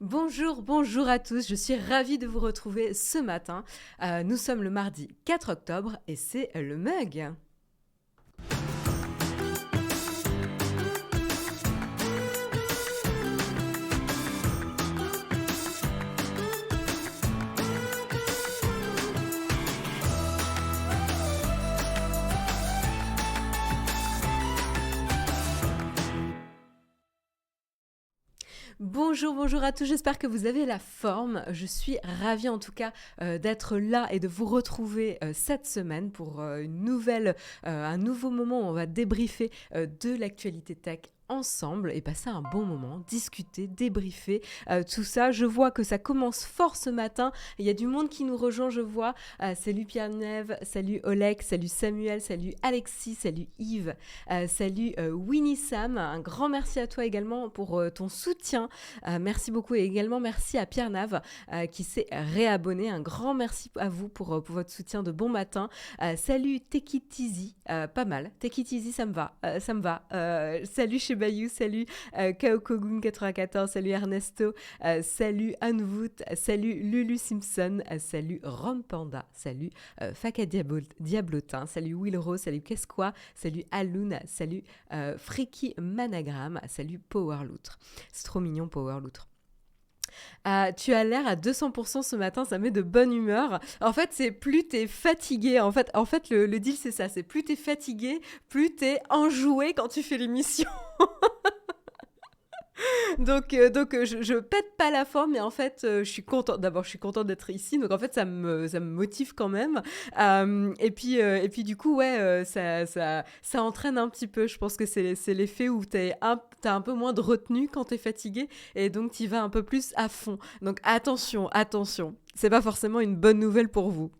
Bonjour, bonjour à tous, je suis ravie de vous retrouver ce matin. Nous sommes le mardi 4 octobre et c'est le mug. Bonjour, bonjour à tous, j'espère que vous avez la forme. Je suis ravie en tout cas d'être là et de vous retrouver cette semaine pour un nouveau moment où on va débriefer de l'actualité tech ensemble et passer un bon moment, discuter, débriefer, tout ça. Je vois que ça commence fort ce matin. Il y a du monde qui nous rejoint, je vois. Salut Pierre-Neve, salut Oleg, salut Samuel, salut Alexis, salut Yves, salut Winnie Sam. Un grand merci à toi également pour ton soutien. Merci beaucoup et également merci à Pierre Nave qui s'est réabonné. Un grand merci à vous pour votre soutien de bon matin. Salut Take It Easy, pas mal. Take It Easy, ça me va. Salut chez Bayou, salut Kaokogun94, salut Ernesto, salut Anvout, salut Lulu Simpson, salut Rom Panda, salut Faka Diablotin, salut Willro, salut Qu'est-ce salut Alun, salut Freaky Managram, salut Powerloutre. C'est trop mignon Powerloutre. Tu as l'air à 200% ce matin, ça met de bonne humeur. En fait, c'est plus t'es fatigué. En fait le deal, c'est ça. C'est plus t'es fatigué, plus t'es enjoué quand tu fais l'émission. Donc, je pète pas la forme, mais en fait, je suis contente. D'abord, je suis contente d'être ici, donc en fait, ça me motive quand même. Et puis, du coup, ouais, ça entraîne un petit peu. Je pense que c'est l'effet où t'as un peu moins de retenue quand t'es fatigué, et donc t'y vas un peu plus à fond. Donc, attention, attention. C'est pas forcément une bonne nouvelle pour vous.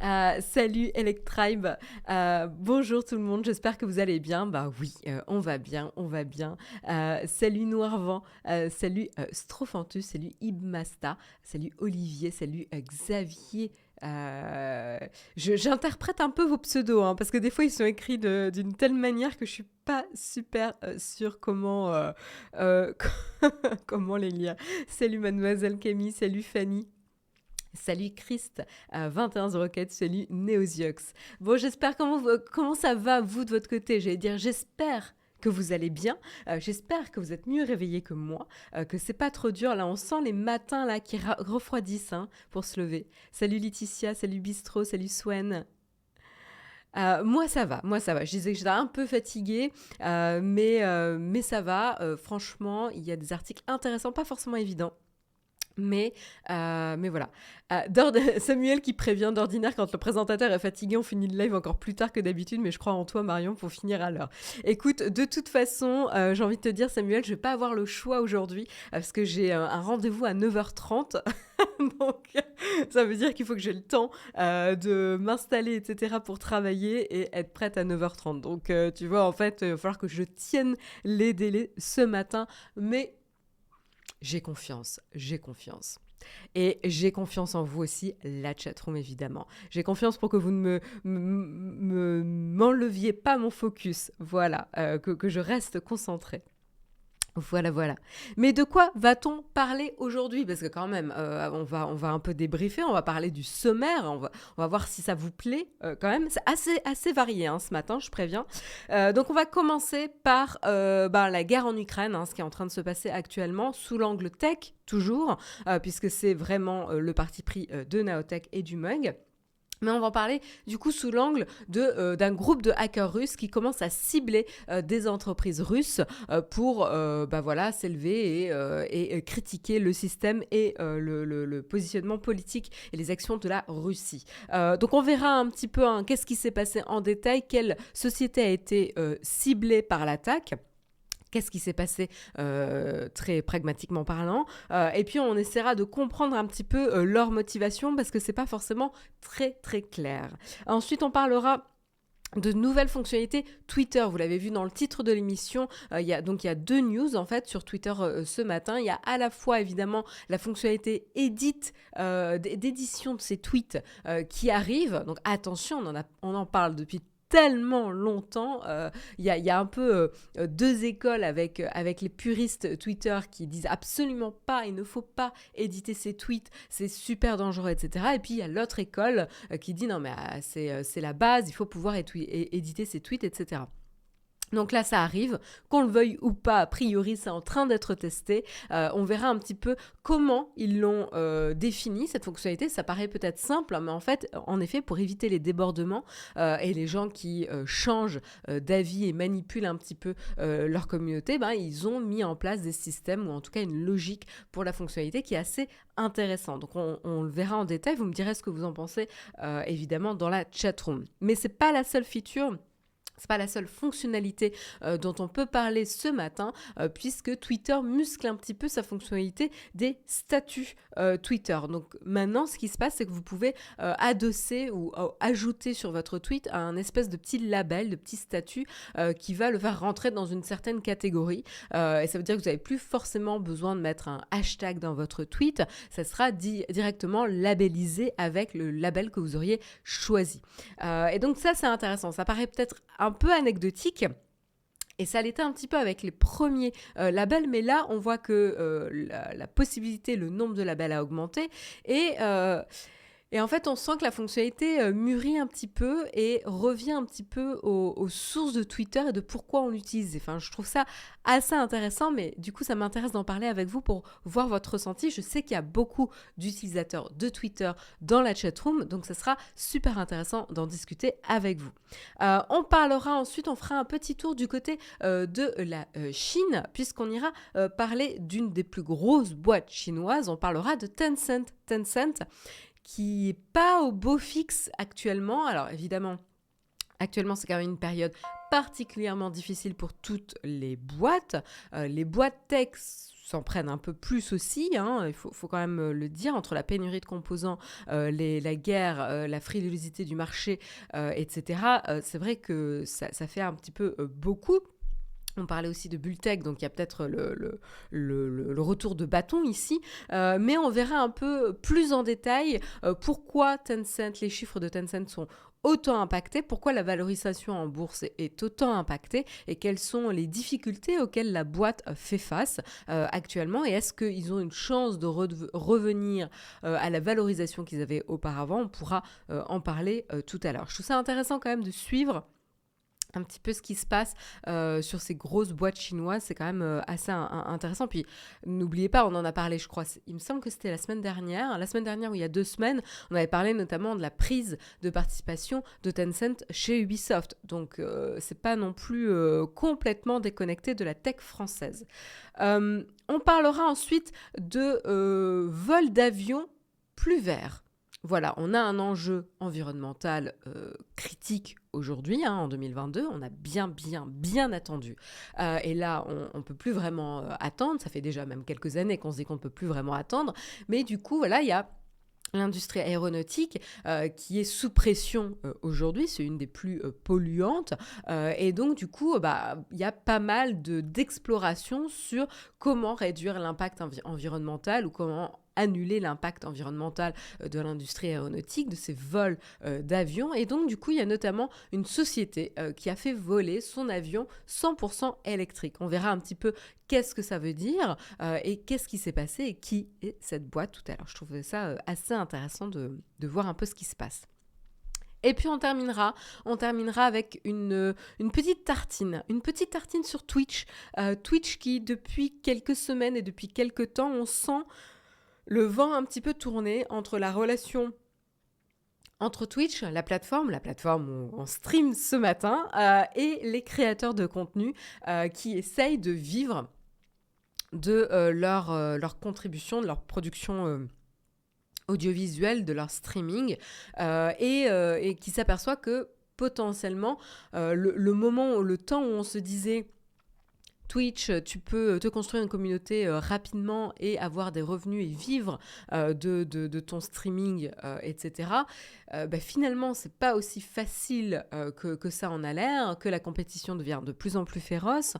Salut Electribe, bonjour tout le monde, j'espère que vous allez bien. Bah oui, on va bien, on va bien. Salut Noirvent, salut Strophantus, salut Ibmasta, salut Olivier, salut Xavier. J'interprète un peu vos pseudos, hein, parce que des fois ils sont écrits d'une telle manière que je suis pas super sûre comment les lire. Salut Mademoiselle Camille, salut Fanny. Salut Christ, 21 04, salut Neosiox. Bon, j'espère comment ça va vous de votre côté. J'allais dire, j'espère que vous allez bien, j'espère que vous êtes mieux réveillés que moi, que c'est pas trop dur. Là, on sent les matins là qui refroidissent hein, pour se lever. Salut Laetitia, salut Bistro, salut Swen. Moi ça va, moi ça va. Je disais que j'étais un peu fatiguée, mais ça va. Franchement, il y a des articles intéressants, pas forcément évidents. Mais voilà. Samuel qui prévient d'ordinaire quand le présentateur est fatigué, on finit le live encore plus tard que d'habitude, mais je crois en toi Marion pour finir à l'heure. Écoute, de toute façon, j'ai envie de te dire Samuel, je vais pas avoir le choix aujourd'hui parce que j'ai un rendez-vous à 9h30. Donc ça veut dire qu'il faut que j'ai le temps de m'installer, etc. pour travailler et être prête à 9h30. Donc tu vois, en fait, il va falloir que je tienne les délais ce matin, mais j'ai confiance, j'ai confiance. Et j'ai confiance en vous aussi, la chatroom évidemment. J'ai confiance pour que vous ne m'enleviez pas mon focus, voilà, que je reste concentrée. Voilà, voilà. Mais de quoi va-t-on parler aujourd'hui? Parce que quand même, on va un peu débriefer, on va parler du sommaire, on va voir si ça vous plaît quand même. C'est assez varié hein, ce matin, je préviens. Donc on va commencer par la guerre en Ukraine, hein, ce qui est en train de se passer actuellement, sous l'angle tech, toujours, puisque c'est vraiment le parti pris de Naotech et du Mug. Mais on va en parler du coup sous l'angle d'un groupe de hackers russes qui commence à cibler des entreprises russes pour s'élever et critiquer le système et le positionnement politique et les actions de la Russie. Donc on verra un petit peu qu'est-ce qui s'est passé en détail, quelle société a été ciblée par l'attaque. Qu'est-ce qui s'est passé très pragmatiquement parlant, et puis on essaiera de comprendre un petit peu leur motivation parce que c'est pas forcément très très clair. Ensuite on parlera de nouvelles fonctionnalités Twitter. Vous l'avez vu dans le titre de l'émission, il y a deux news en fait sur Twitter ce matin. Il y a à la fois évidemment la fonctionnalité d'édition de ces tweets qui arrive. Donc attention, on en parle depuis tellement longtemps. Il y a un peu deux écoles avec les puristes Twitter qui disent absolument pas, il ne faut pas éditer ses tweets, c'est super dangereux, etc. Et puis il y a l'autre école qui dit non mais c'est la base, il faut pouvoir éditer ses tweets, etc. Donc là, ça arrive, qu'on le veuille ou pas, a priori, c'est en train d'être testé. On verra un petit peu comment ils l'ont défini, cette fonctionnalité. Ça paraît peut-être simple, mais en fait, en effet, pour éviter les débordements et les gens qui changent d'avis et manipulent un petit peu leur communauté, ils ont mis en place des systèmes ou en tout cas une logique pour la fonctionnalité qui est assez intéressante. Donc on le verra en détail, vous me direz ce que vous en pensez évidemment dans la chatroom. Mais c'est pas la seule feature. C'est pas la seule fonctionnalité dont on peut parler ce matin, puisque Twitter muscle un petit peu sa fonctionnalité des statuts Twitter. Donc maintenant, ce qui se passe, c'est que vous pouvez adosser ou ajouter sur votre tweet un espèce de petit label, de petit statut qui va le faire rentrer dans une certaine catégorie. Et ça veut dire que vous n'avez plus forcément besoin de mettre un hashtag dans votre tweet. Ça sera directement labellisé avec le label que vous auriez choisi. Et donc ça, c'est intéressant. Ça paraît peut-être un peu anecdotique. Et ça l'était un petit peu avec les premiers labels, mais là, on voit que la possibilité, le nombre de labels a augmenté. Et en fait, on sent que la fonctionnalité mûrit un petit peu et revient un petit peu aux sources de Twitter et de pourquoi on l'utilise. Enfin, je trouve ça assez intéressant, mais du coup, ça m'intéresse d'en parler avec vous pour voir votre ressenti. Je sais qu'il y a beaucoup d'utilisateurs de Twitter dans la chatroom, donc ce sera super intéressant d'en discuter avec vous. On parlera ensuite, on fera un petit tour du côté de la Chine, puisqu'on ira parler d'une des plus grosses boîtes chinoises. On parlera de Tencent. Tencent, qui n'est pas au beau fixe actuellement. Alors évidemment, actuellement, c'est quand même une période particulièrement difficile pour toutes les boîtes. Les boîtes tech s'en prennent un peu plus aussi, hein, il faut quand même le dire, entre la pénurie de composants, la guerre, la frilosité du marché, etc. C'est vrai que ça fait un petit peu beaucoup. On parlait aussi de Bulltech, donc il y a peut-être le retour de bâton ici, mais on verra un peu plus en détail pourquoi Tencent, les chiffres de Tencent sont autant impactés, pourquoi la valorisation en bourse est autant impactée et quelles sont les difficultés auxquelles la boîte fait face actuellement et est-ce qu'ils ont une chance de revenir à la valorisation qu'ils avaient auparavant. On pourra en parler tout à l'heure. Je trouve ça intéressant quand même de suivre un petit peu ce qui se passe sur ces grosses boîtes chinoises, c'est quand même assez intéressant. Puis n'oubliez pas, on en a parlé, je crois, il me semble que c'était la semaine dernière ou il y a 2 semaines, on avait parlé notamment de la prise de participation de Tencent chez Ubisoft. Donc c'est pas non plus complètement déconnecté de la tech française. On parlera ensuite de vol d'avion plus vert. Voilà, on a un enjeu environnemental critique aujourd'hui, en 2022. On a bien attendu. Et là, on ne peut plus vraiment attendre. Ça fait déjà même quelques années qu'on se dit qu'on ne peut plus vraiment attendre. Mais du coup, voilà, il y a l'industrie aéronautique qui est sous pression aujourd'hui, c'est une des plus polluantes et donc du coup il y a pas mal d'explorations sur comment réduire l'impact environnemental ou comment annuler l'impact environnemental de l'industrie aéronautique, de ces vols d'avions. Et donc, du coup, il y a notamment une société qui a fait voler son avion 100% électrique. On verra un petit peu qu'est-ce que ça veut dire et qu'est-ce qui s'est passé et qui est cette boîte tout à l'heure. Je trouvais ça assez intéressant de voir un peu ce qui se passe. Et puis on terminera avec une petite tartine sur Twitch. Twitch qui, depuis quelques semaines et depuis quelques temps, on sent le vent un petit peu tourné entre la relation entre Twitch, la plateforme où on stream ce matin, et les créateurs de contenu qui essayent de vivre de leur contribution, de leur production audiovisuelle, de leur streaming, et qui s'aperçoit que potentiellement, le temps où on se disait Twitch, tu peux te construire une communauté rapidement et avoir des revenus et vivre de ton streaming, etc. Finalement, c'est pas aussi facile que ça en a l'air, que la compétition devient de plus en plus féroce,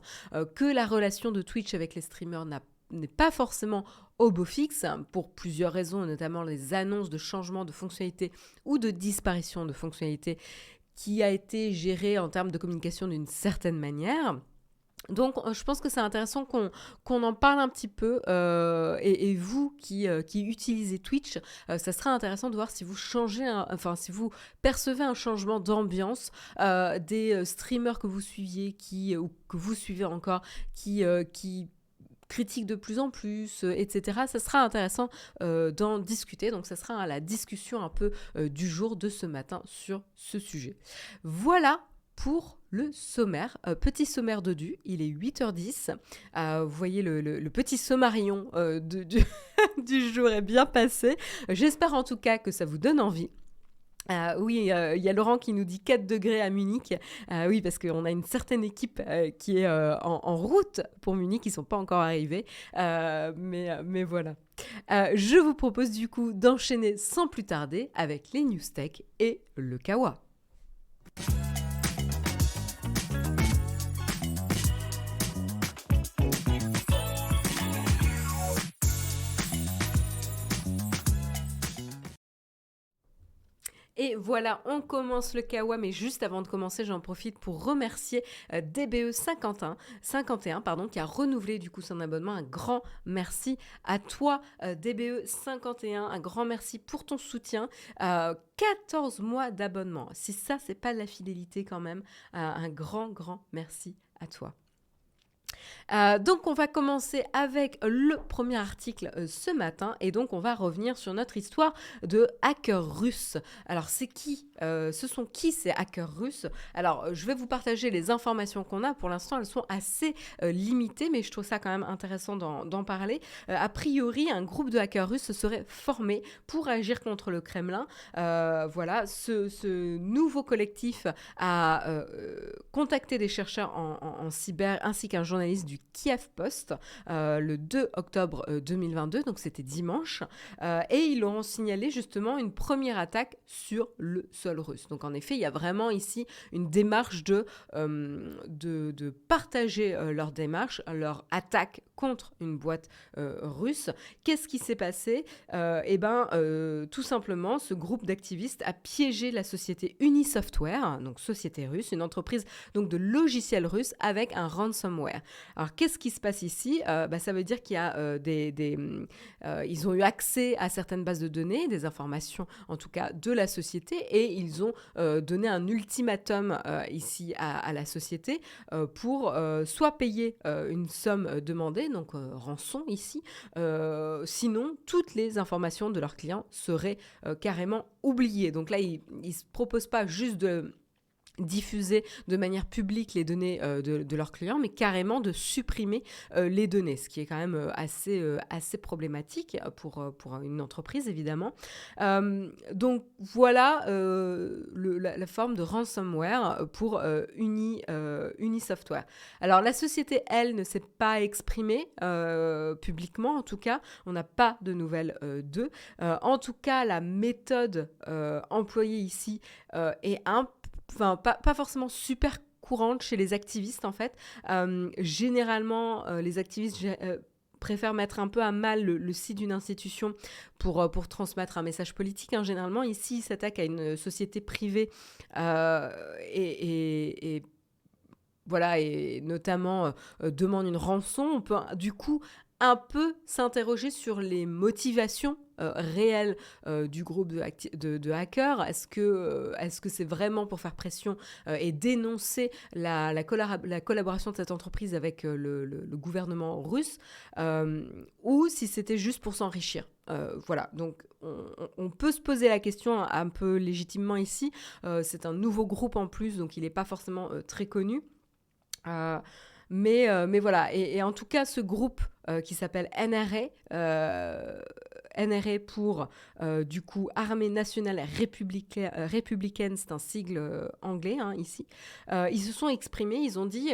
que la relation de Twitch avec les streamers n'est pas forcément au beau fixe, pour plusieurs raisons, notamment les annonces de changement de fonctionnalités ou de disparition de fonctionnalités qui a été géré en termes de communication d'une certaine manière. Donc, je pense que c'est intéressant qu'on en parle un petit peu. Et vous qui utilisez Twitch, ça sera intéressant de voir si vous changez, enfin, si vous percevez un changement d'ambiance des streamers que vous suiviez, ou que vous suivez encore, qui critiquent de plus en plus, etc. Ça sera intéressant d'en discuter. Donc, ça sera la discussion un peu du jour de ce matin sur ce sujet. Voilà pour le sommaire, petit sommaire dodu, il est 8h10. Vous voyez le petit sommarion du jour est bien passé. J'espère en tout cas que ça vous donne envie. Oui, il y a Laurent qui nous dit 4 degrés à Munich. Oui, parce qu'on a une certaine équipe qui est en route pour Munich, ils ne sont pas encore arrivés. Mais voilà. Je vous propose du coup d'enchaîner sans plus tarder avec les news tech et le Kawa. Et voilà, on commence le Kawa, mais juste avant de commencer, j'en profite pour remercier DBE 51, qui a renouvelé du coup son abonnement. Un grand merci à toi, DBE 51, un grand merci pour ton soutien. 14 mois d'abonnement, si ça, c'est pas de la fidélité quand même, un grand merci à toi. Donc on va commencer avec le premier article ce matin, et donc on va revenir sur notre histoire de hackers russes. Alors ce sont qui ces hackers russes? Alors je vais vous partager les informations qu'on a. Pour l'instant elles sont assez limitées, mais je trouve ça quand même intéressant d'en parler. A priori un groupe de hackers russes se serait formé pour agir contre le Kremlin. Voilà, ce nouveau collectif a contacté des chercheurs en cyber ainsi qu'un journaliste du Kiev Post le 2 octobre 2022, donc c'était dimanche, et ils ont signalé justement une première attaque sur le sol russe. Donc en effet, il y a vraiment ici une démarche de partager leur démarche, leur attaque contre une boîte russe. Qu'est-ce qui s'est passé? Tout simplement, ce groupe d'activistes a piégé la société Unisoftware, donc société russe, une entreprise donc de logiciels russes avec un ransomware. Alors, qu'est-ce qui se passe ici? Ça veut dire qu'il y a ils ont eu accès à certaines bases de données, des informations en tout cas de la société, et ils ont donné un ultimatum ici à la société pour soit payer une somme demandée, donc rançon ici, sinon toutes les informations de leurs clients seraient carrément oubliées. Donc là, ils ne se proposent pas juste de diffuser de manière publique les données de leurs clients, mais carrément de supprimer les données, ce qui est quand même assez problématique pour une entreprise, évidemment. Donc voilà la forme de ransomware pour Unisoftware. Alors la société, elle, ne s'est pas exprimée publiquement, en tout cas, on n'a pas de nouvelles d'eux. En tout cas, la méthode employée ici est pas forcément super courante chez les activistes en fait. Généralement, les activistes préfèrent mettre un peu à mal le site d'une institution pour transmettre un message politique. Hein. Généralement, ici, ils s'attaquent à une société privée et voilà, et notamment demandent une rançon. On peut du coup un peu s'interroger sur les motivations réelles du groupe de hackers. Est-ce que c'est vraiment pour faire pression et dénoncer la collaboration de cette entreprise avec le gouvernement russe, ou si c'était juste pour s'enrichir? Voilà, donc on peut se poser la question un peu légitimement ici. C'est un nouveau groupe en plus, donc il n'est pas forcément très connu. Mais voilà, et en tout cas, ce groupe qui s'appelle NRA pour, du coup, Armée nationale républicaine, c'est un sigle anglais, hein, ici. Ils se sont exprimés, ils ont dit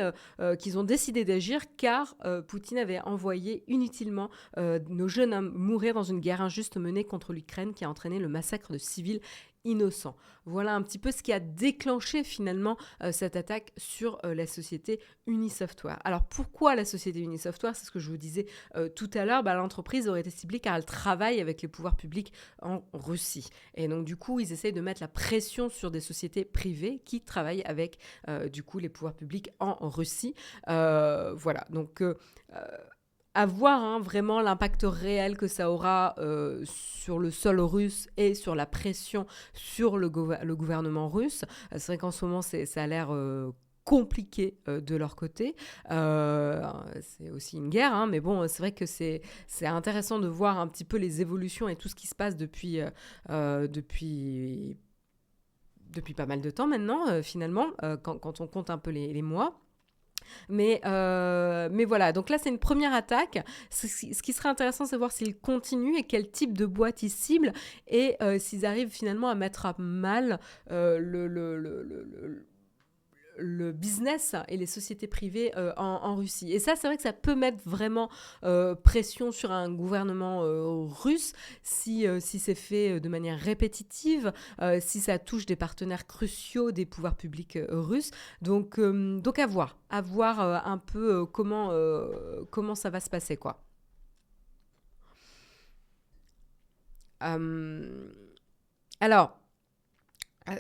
qu'ils ont décidé d'agir car Poutine avait envoyé inutilement nos jeunes hommes mourir dans une guerre injuste menée contre l'Ukraine qui a entraîné le massacre de civils innocents. Voilà un petit peu ce qui a déclenché finalement cette attaque sur la société Unisoftware. Alors pourquoi la société Unisoftware? C'est ce que je vous disais tout à l'heure. L'entreprise aurait été ciblée car elle travaille avec les pouvoirs publics en Russie. Et donc du coup, ils essayent de mettre la pression sur des sociétés privées qui travaillent avec du coup les pouvoirs publics en Russie. Voilà, donc à voir vraiment l'impact réel que ça aura sur le sol russe et sur la pression sur le gouvernement russe. C'est vrai qu'en ce moment, ça a l'air compliqué de leur côté. C'est aussi une guerre, mais bon, c'est vrai que c'est intéressant de voir un petit peu les évolutions et tout ce qui se passe depuis pas mal de temps maintenant, finalement, quand on compte un peu les mois. Mais voilà, donc là c'est une première attaque. Ce qui serait intéressant, c'est de voir s'ils continuent et quel type de boîte ils ciblent et s'ils arrivent finalement à mettre à mal le business et les sociétés privées en Russie. Et ça, c'est vrai que ça peut mettre vraiment pression sur un gouvernement russe si c'est fait de manière répétitive, si ça touche des partenaires cruciaux des pouvoirs publics russes. Donc à voir un peu comment ça va se passer, quoi. Alors,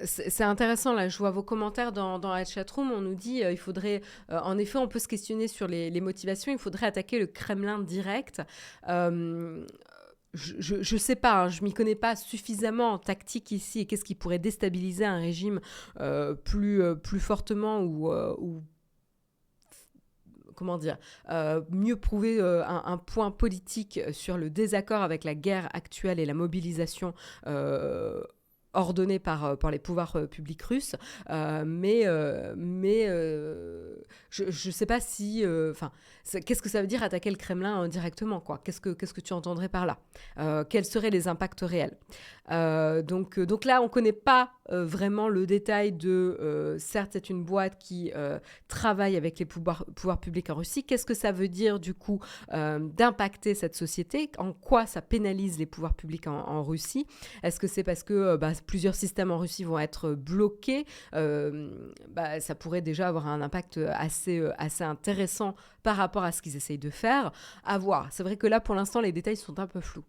c'est intéressant, là, je vois vos commentaires dans la chatroom, on nous dit il faudrait, en effet, on peut se questionner sur les motivations, il faudrait attaquer le Kremlin direct. Je sais pas, je m'y connais pas suffisamment en tactique ici et qu'est-ce qui pourrait déstabiliser un régime plus fortement ou comment dire, mieux prouver un point politique sur le désaccord avec la guerre actuelle et la mobilisation ordonnée par les pouvoirs publics russes. Mais je ne sais pas si... qu'est-ce que ça veut dire attaquer le Kremlin directement, quoi? Qu'est-ce que tu entendrais par là? Quels seraient les impacts réels? Donc là, on ne connaît pas vraiment le détail de... certes, c'est une boîte qui travaille avec les pouvoirs publics en Russie. Qu'est-ce que ça veut dire, du coup, d'impacter cette société? En quoi ça pénalise les pouvoirs publics en Russie? Est-ce que c'est parce que plusieurs systèmes en Russie vont être bloqués? Ça pourrait déjà avoir un impact assez intéressant par rapport à ce qu'ils essayent de faire. À voir. C'est vrai que là, pour l'instant, les détails sont un peu flous.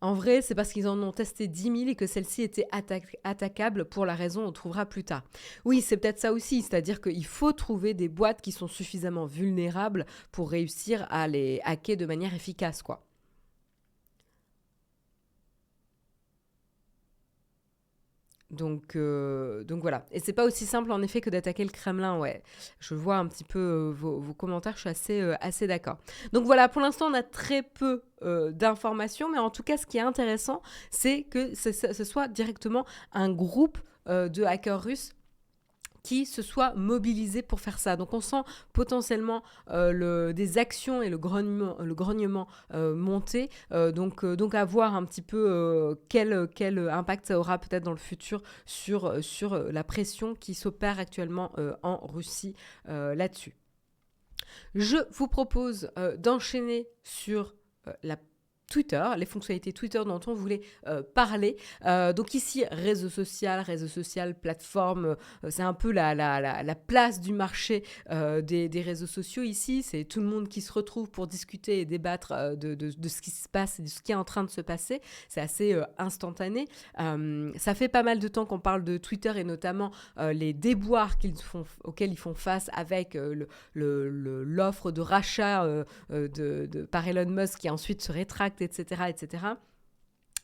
En vrai, c'est parce qu'ils en ont testé 10 000 et que celle-ci était attaquable pour la raison on trouvera plus tard. Oui, c'est peut-être ça aussi, c'est-à-dire qu'il faut trouver des boîtes qui sont suffisamment vulnérables pour réussir à les hacker de manière efficace, quoi. Donc voilà. Et c'est pas aussi simple en effet que d'attaquer le Kremlin, ouais. Je vois un petit peu vos commentaires, je suis assez d'accord. Donc voilà, pour l'instant on a très peu d'informations, mais en tout cas ce qui est intéressant, c'est que ce soit directement un groupe de hackers russes qui se soit mobilisé pour faire ça. Donc on sent potentiellement des actions et le grognement monter. Donc à voir un petit peu quel impact ça aura peut-être dans le futur sur la pression qui s'opère actuellement en Russie là-dessus. Je vous propose d'enchaîner sur la Twitter, les fonctionnalités Twitter dont on voulait parler. Donc ici, réseau social, plateforme, c'est un peu la place du marché des réseaux sociaux ici. C'est tout le monde qui se retrouve pour discuter et débattre de ce qui se passe et de ce qui est en train de se passer. C'est assez instantané. Ça fait pas mal de temps qu'on parle de Twitter et notamment les déboires auxquels ils font face avec l'offre de rachat par Elon Musk qui ensuite se rétracte, etc.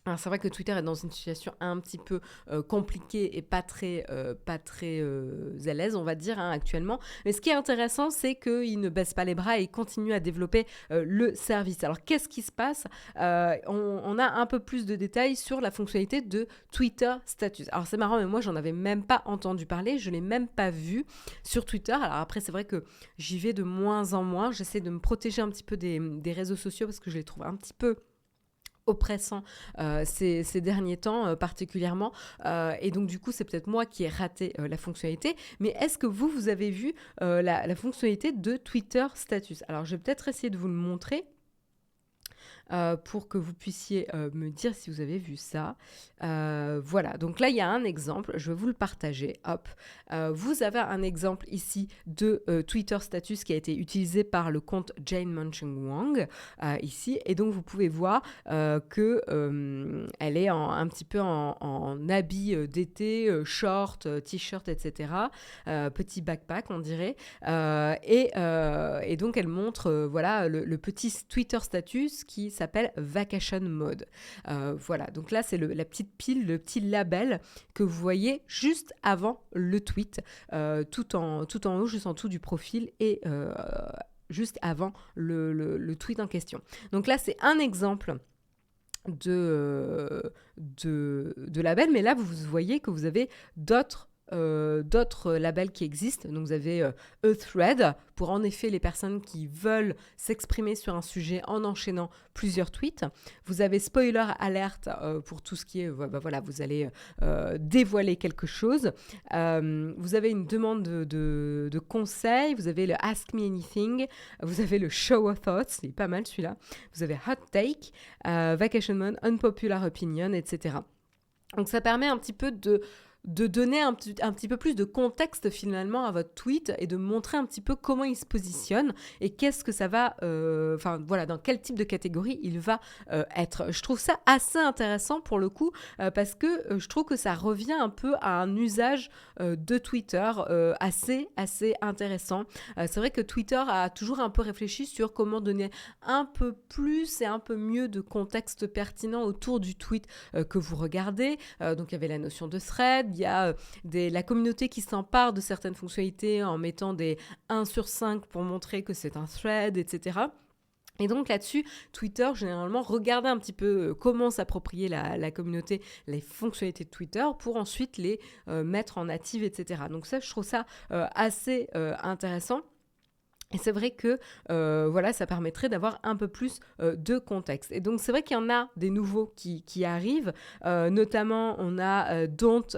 Alors c'est vrai que Twitter est dans une situation un petit peu compliquée et pas très à l'aise, on va dire, actuellement. Mais ce qui est intéressant, c'est qu'il ne baisse pas les bras et il continue à développer le service. Alors qu'est-ce qui se passe? On a un peu plus de détails sur la fonctionnalité de Twitter Status. Alors c'est marrant, mais moi j'en avais même pas entendu parler, je l'ai même pas vu sur Twitter. Alors après c'est vrai que j'y vais de moins en moins, j'essaie de me protéger un petit peu des réseaux sociaux parce que je les trouve un petit peu oppressant ces derniers temps particulièrement et donc du coup c'est peut-être moi qui ai raté la fonctionnalité, mais est-ce que vous avez vu la fonctionnalité de Twitter Status? Alors je vais peut-être essayer de vous le montrer. pour que vous puissiez me dire si vous avez vu ça. Voilà, donc là, il y a un exemple, je vais vous le partager. Hop, vous avez un exemple ici de Twitter Status qui a été utilisé par le compte Jane Munching Wang, ici, et donc vous pouvez voir que elle est un petit peu en habit d'été, short, t-shirt, etc. Petit backpack, on dirait. Et donc, elle montre voilà, le petit Twitter status qui s'appelle Vacation Mode. Voilà, donc là, c'est la petite pile, le petit label que vous voyez juste avant le tweet, tout en haut, juste en dessous du profil et juste avant le tweet en question. Donc là, c'est un exemple de labels, mais là, vous voyez que vous avez d'autres labels qui existent. Donc vous avez A Thread pour en effet les personnes qui veulent s'exprimer sur un sujet en enchaînant plusieurs tweets. Vous avez Spoiler Alert pour tout ce qui est voilà, vous allez dévoiler quelque chose. Vous avez une demande de conseils. Vous avez le Ask Me Anything. Vous avez le Show of Thoughts, c'est pas mal celui-là. Vous avez Hot Take, Vacation Mode, Unpopular Opinion, etc. Donc ça permet un petit peu de donner un petit peu plus de contexte finalement à votre tweet et de montrer un petit peu comment il se positionne et qu'est-ce que ça va, voilà, dans quel type de catégorie il va être. Je trouve ça assez intéressant pour le coup parce que je trouve que ça revient un peu à un usage de Twitter assez intéressant. C'est vrai que Twitter a toujours un peu réfléchi sur comment donner un peu plus et un peu mieux de contexte pertinent autour du tweet que vous regardez. Donc il y avait la notion de thread, il y a la communauté qui s'empare de certaines fonctionnalités en mettant des 1 sur 5 pour montrer que c'est un thread, etc. Et donc là-dessus, Twitter, généralement, regardait un petit peu comment s'approprier la communauté, les fonctionnalités de Twitter pour ensuite les mettre en native, etc. Donc ça, je trouve ça assez intéressant. Et c'est vrai que voilà, ça permettrait d'avoir un peu plus de contexte. Et donc, c'est vrai qu'il y en a des nouveaux qui arrivent. Notamment, on a Don't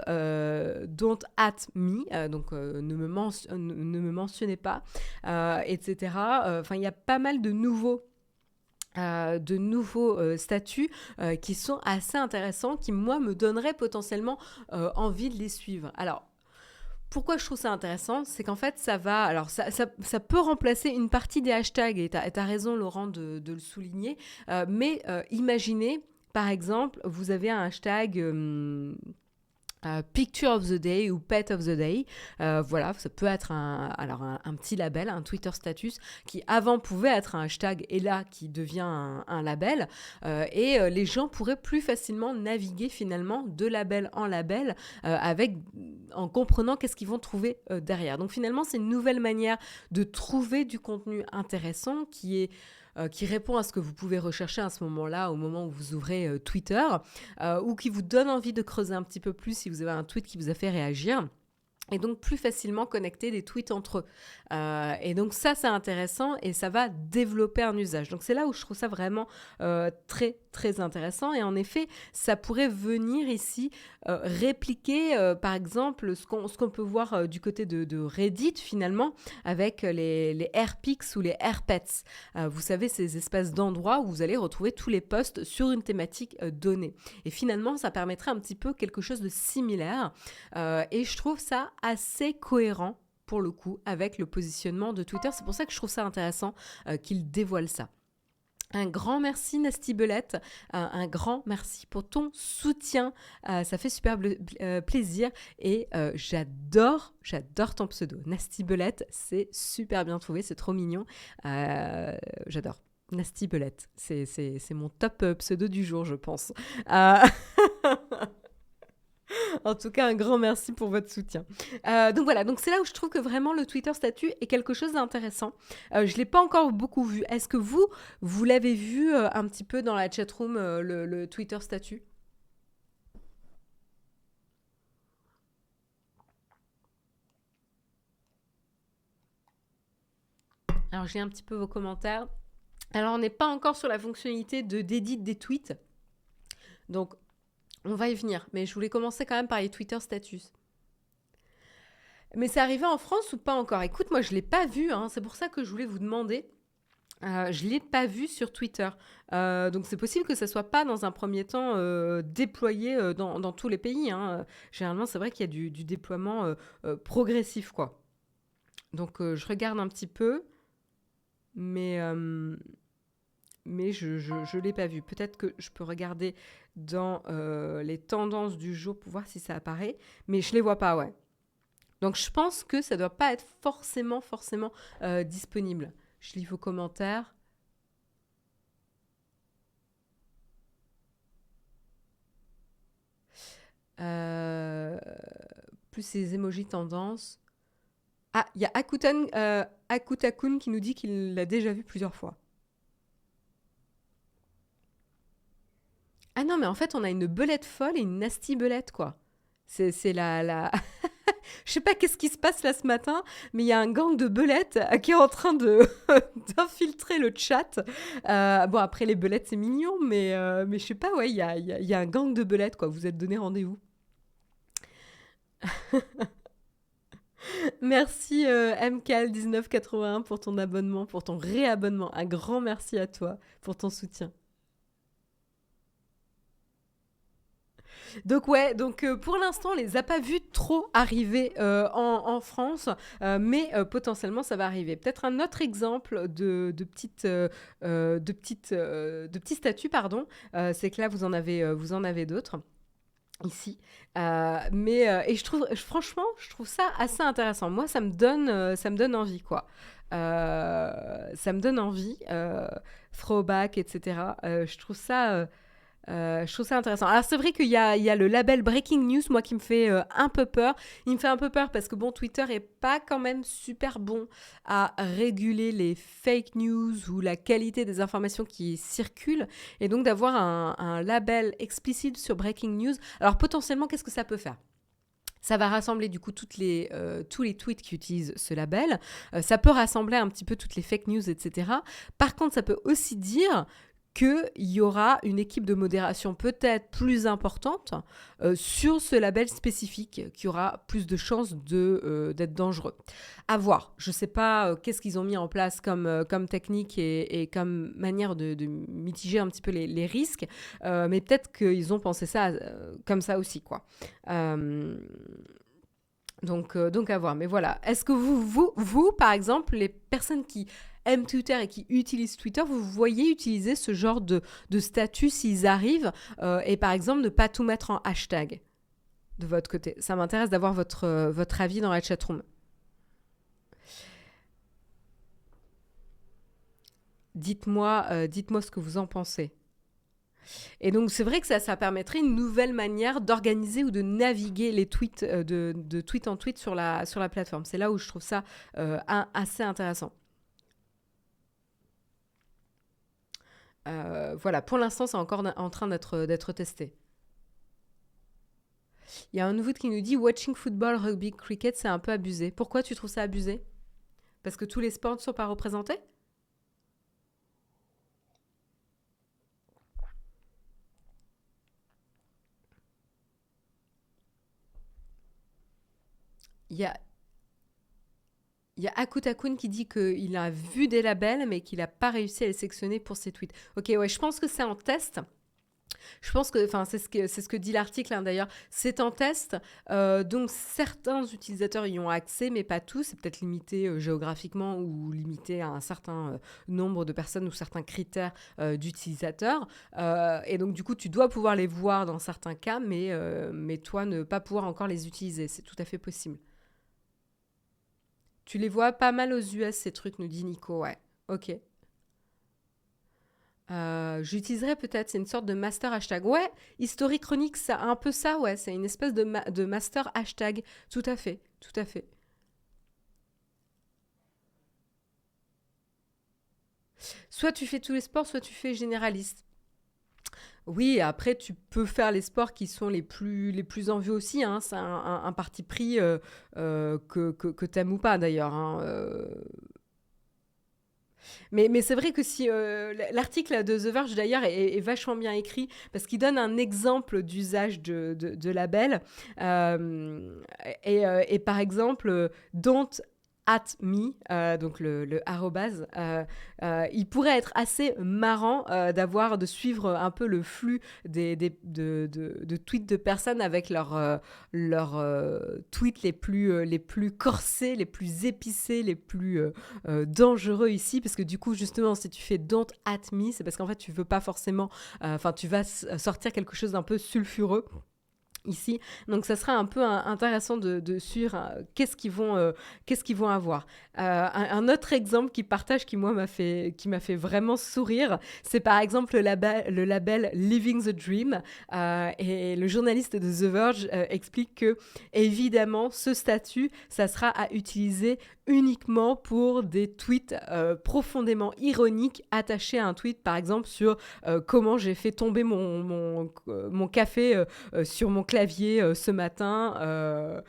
at me, donc ne me mentionnez pas, etc. Enfin, il y a pas mal de nouveaux statuts qui sont assez intéressants, qui, moi, me donneraient potentiellement envie de les suivre. Alors, pourquoi je trouve ça intéressant, c'est qu'en fait, ça peut remplacer une partie des hashtags, et t'as raison, Laurent, de le souligner, mais imaginez, par exemple, vous avez un hashtag... Picture of the Day ou Pet of the Day. Voilà, ça peut être un petit label, un Twitter status qui avant pouvait être un hashtag et là qui devient un label. Et les gens pourraient plus facilement naviguer finalement de label en label en comprenant qu'est-ce qu'ils vont trouver derrière. Donc finalement, c'est une nouvelle manière de trouver du contenu intéressant qui répond à ce que vous pouvez rechercher à ce moment-là, au moment où vous ouvrez Twitter, ou qui vous donne envie de creuser un petit peu plus si vous avez un tweet qui vous a fait réagir. Et donc plus facilement connecter des tweets entre eux. Et donc ça, c'est intéressant et ça va développer un usage. Donc c'est là où je trouve ça vraiment très, très intéressant. Et en effet, ça pourrait venir ici répliquer, par exemple, ce qu'on peut voir du côté de Reddit, finalement, avec les airpics ou les airpets. Vous savez, ces espèces d'endroits où vous allez retrouver tous les posts sur une thématique donnée. Et finalement, ça permettrait un petit peu quelque chose de similaire. Et je trouve ça assez cohérent pour le coup avec le positionnement de Twitter. C'est pour ça que je trouve ça intéressant qu'il dévoile ça. Un grand merci Nasty Belette, un grand merci pour ton soutien, ça fait super plaisir et j'adore ton pseudo. Nasty Belette, c'est super bien trouvé, c'est trop mignon, j'adore. Nasty Belette, c'est mon top pseudo du jour, je pense. En tout cas, un grand merci pour votre soutien. Donc voilà, donc c'est là où je trouve que vraiment le Twitter statut est quelque chose d'intéressant. Je ne l'ai pas encore beaucoup vu. Est-ce que vous l'avez vu un petit peu dans la chatroom, le Twitter statut ? Alors, j'ai un petit peu vos commentaires. Alors, on n'est pas encore sur la fonctionnalité d'édit des tweets. Donc, on va y venir, mais je voulais commencer quand même par les Twitter status. Mais c'est arrivé en France ou pas encore ? Écoute, moi je ne l'ai pas vu, hein, c'est pour ça que je voulais vous demander Je ne l'ai pas vu sur Twitter. Donc c'est possible que ça ne soit pas dans un premier temps déployé dans tous les pays, hein. Généralement, c'est vrai qu'il y a du déploiement progressif, quoi. Donc je regarde un petit peu, mais, je l'ai pas vu. Peut-être que je peux regarder dans les tendances du jour pour voir si ça apparaît, mais je les vois pas, ouais. Donc je pense que ça doit pas être forcément disponible. Je lis vos commentaires. Euh, Plus ces emojis tendances. Ah, il y a Akutakun qui nous dit qu'il l'a déjà vu plusieurs fois. Ah non, mais en fait, on a une belette folle et une nasty belette, quoi. C'est la... Je sais pas qu'est-ce qui se passe là ce matin, mais il y a un gang de belettes qui est en train de d'infiltrer le chat. Bon, après, les belettes, c'est mignon, mais je sais pas, ouais, il y a un gang de belettes, quoi. Vous êtes donné rendez-vous. Merci MKL1981 pour ton abonnement, pour ton réabonnement. Un grand merci à toi pour ton soutien. Donc ouais, donc pour l'instant, on les a pas vus trop arriver en France, mais potentiellement ça va arriver. Peut-être un autre exemple de petits statuts, pardon, c'est que là vous en avez d'autres ici. Et franchement, je trouve ça assez intéressant. Moi, ça me donne envie, quoi. Ça me donne envie. Throwback, etc. Je trouve ça intéressant. Alors c'est vrai il y a le label Breaking News, moi qui me fait un peu peur. Il me fait un peu peur parce que bon, Twitter est pas quand même super bon à réguler les fake news ou la qualité des informations qui circulent. Et donc d'avoir un label explicite sur Breaking News, alors potentiellement qu'est-ce que ça peut faire? Ça va rassembler du coup tous les tweets qui utilisent ce label. Ça peut rassembler un petit peu toutes les fake news, etc. Par contre, ça peut aussi dire qu'il y aura une équipe de modération peut-être plus importante sur ce label spécifique, qui aura plus de chances d'être dangereux. À voir. Je ne sais pas qu'est-ce qu'ils ont mis en place comme technique et comme manière de mitiger un petit peu les risques, mais peut-être qu'ils ont pensé ça comme ça aussi, quoi. Euh, donc à voir. Mais voilà. Est-ce que vous, par exemple, les personnes qui aiment Twitter et qui utilisent Twitter, vous voyez utiliser ce genre de statut s'ils arrivent et par exemple ne pas tout mettre en hashtag de votre côté? Ça m'intéresse d'avoir votre avis dans la chatroom. Dites-moi ce que vous en pensez. Et donc, c'est vrai que ça permettrait une nouvelle manière d'organiser ou de naviguer les tweets de tweet en tweet sur la plateforme. C'est là où je trouve ça assez intéressant. Voilà, pour l'instant, c'est encore en train d'être testé. Il y a un nouveau qui nous dit Watching football, rugby, cricket, c'est un peu abusé. Pourquoi tu trouves ça abusé? Parce que tous les sports ne sont pas représentés? Il y a, il y a Akutakun qui dit qu'il a vu des labels, mais qu'il n'a pas réussi à les sélectionner pour ses tweets. Ok, ouais, je pense que c'est en test. Je pense que, enfin, c'est ce que dit l'article, hein, d'ailleurs. C'est en test, donc certains utilisateurs y ont accès, mais pas tous. C'est peut-être limité géographiquement ou limité à un certain nombre de personnes ou certains critères d'utilisateurs. Et donc, du coup, tu dois pouvoir les voir dans certains cas, mais toi, ne pas pouvoir encore les utiliser. C'est tout à fait possible. Tu les vois pas mal aux US, ces trucs, nous dit Nico, ouais. Ok. J'utiliserais peut-être, c'est une sorte de master hashtag. Ouais, History Chronique, c'est un peu ça, ouais. C'est une espèce de master hashtag. Tout à fait, tout à fait. Soit tu fais tous les sports, soit tu fais généraliste. Oui, après, tu peux faire les sports qui sont les plus en vue aussi, hein. C'est un parti pris que t'aimes ou pas, d'ailleurs, hein. Mais c'est vrai que si l'article de The Verge d'ailleurs est vachement bien écrit parce qu'il donne un exemple d'usage de label et par exemple don't @me, donc le arrobase, il pourrait être assez marrant de suivre un peu le flux de tweets de personnes avec leurs tweets les plus corsés, les plus épicés, les plus dangereux ici, parce que du coup, justement, si tu fais don't at me, c'est parce qu'en fait, tu veux pas forcément, tu vas sortir quelque chose d'un peu sulfureux ici. Donc, ça sera un peu intéressant de suivre qu'est-ce qu'ils vont avoir. Un autre exemple qu'ils partagent qui, moi, m'a fait vraiment sourire, c'est par exemple le label Living the Dream. Et le journaliste de The Verge explique que, évidemment, ce statut, ça sera à utiliser uniquement pour des tweets profondément ironiques attachés à un tweet, par exemple, sur comment j'ai fait tomber mon café sur mon clavier ce matin,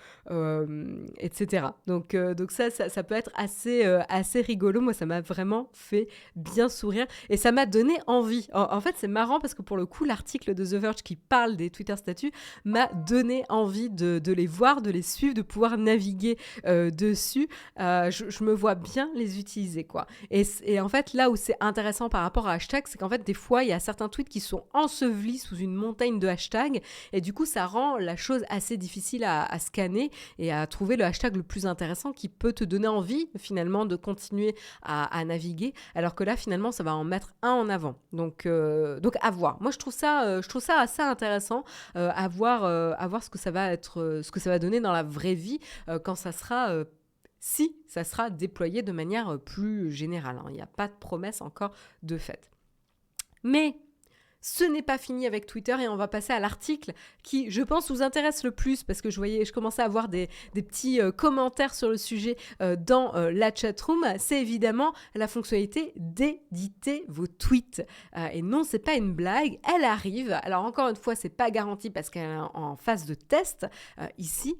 etc. Donc ça peut être assez rigolo. Moi, ça m'a vraiment fait bien sourire et ça m'a donné envie. En fait, c'est marrant parce que pour le coup, l'article de The Verge qui parle des Twitter statuts m'a donné envie de les voir, de les suivre, de pouvoir naviguer dessus. Je me vois bien les utiliser, quoi. Et en fait, là où c'est intéressant par rapport à hashtag, c'est qu'en fait, des fois, il y a certains tweets qui sont ensevelis sous une montagne de hashtags et du coup, ça rend la chose assez difficile à scanner et à trouver le hashtag le plus intéressant qui peut te donner envie, finalement, de continuer à naviguer, alors que là, finalement, ça va en mettre un en avant. Donc à voir. Moi, je trouve ça assez intéressant à voir ce que ça va être, ce que ça va donner dans la vraie vie quand ça sera si ça sera déployé de manière plus générale. Il n'y a pas de promesse encore de fait. Mais ce n'est pas fini avec Twitter et on va passer à l'article qui, je pense, vous intéresse le plus parce que je commençais à voir des petits commentaires sur le sujet dans la chatroom. C'est évidemment la fonctionnalité d'éditer vos tweets. Et non, c'est pas une blague, elle arrive. Alors encore une fois, c'est pas garanti parce qu'elle est en phase de test ici.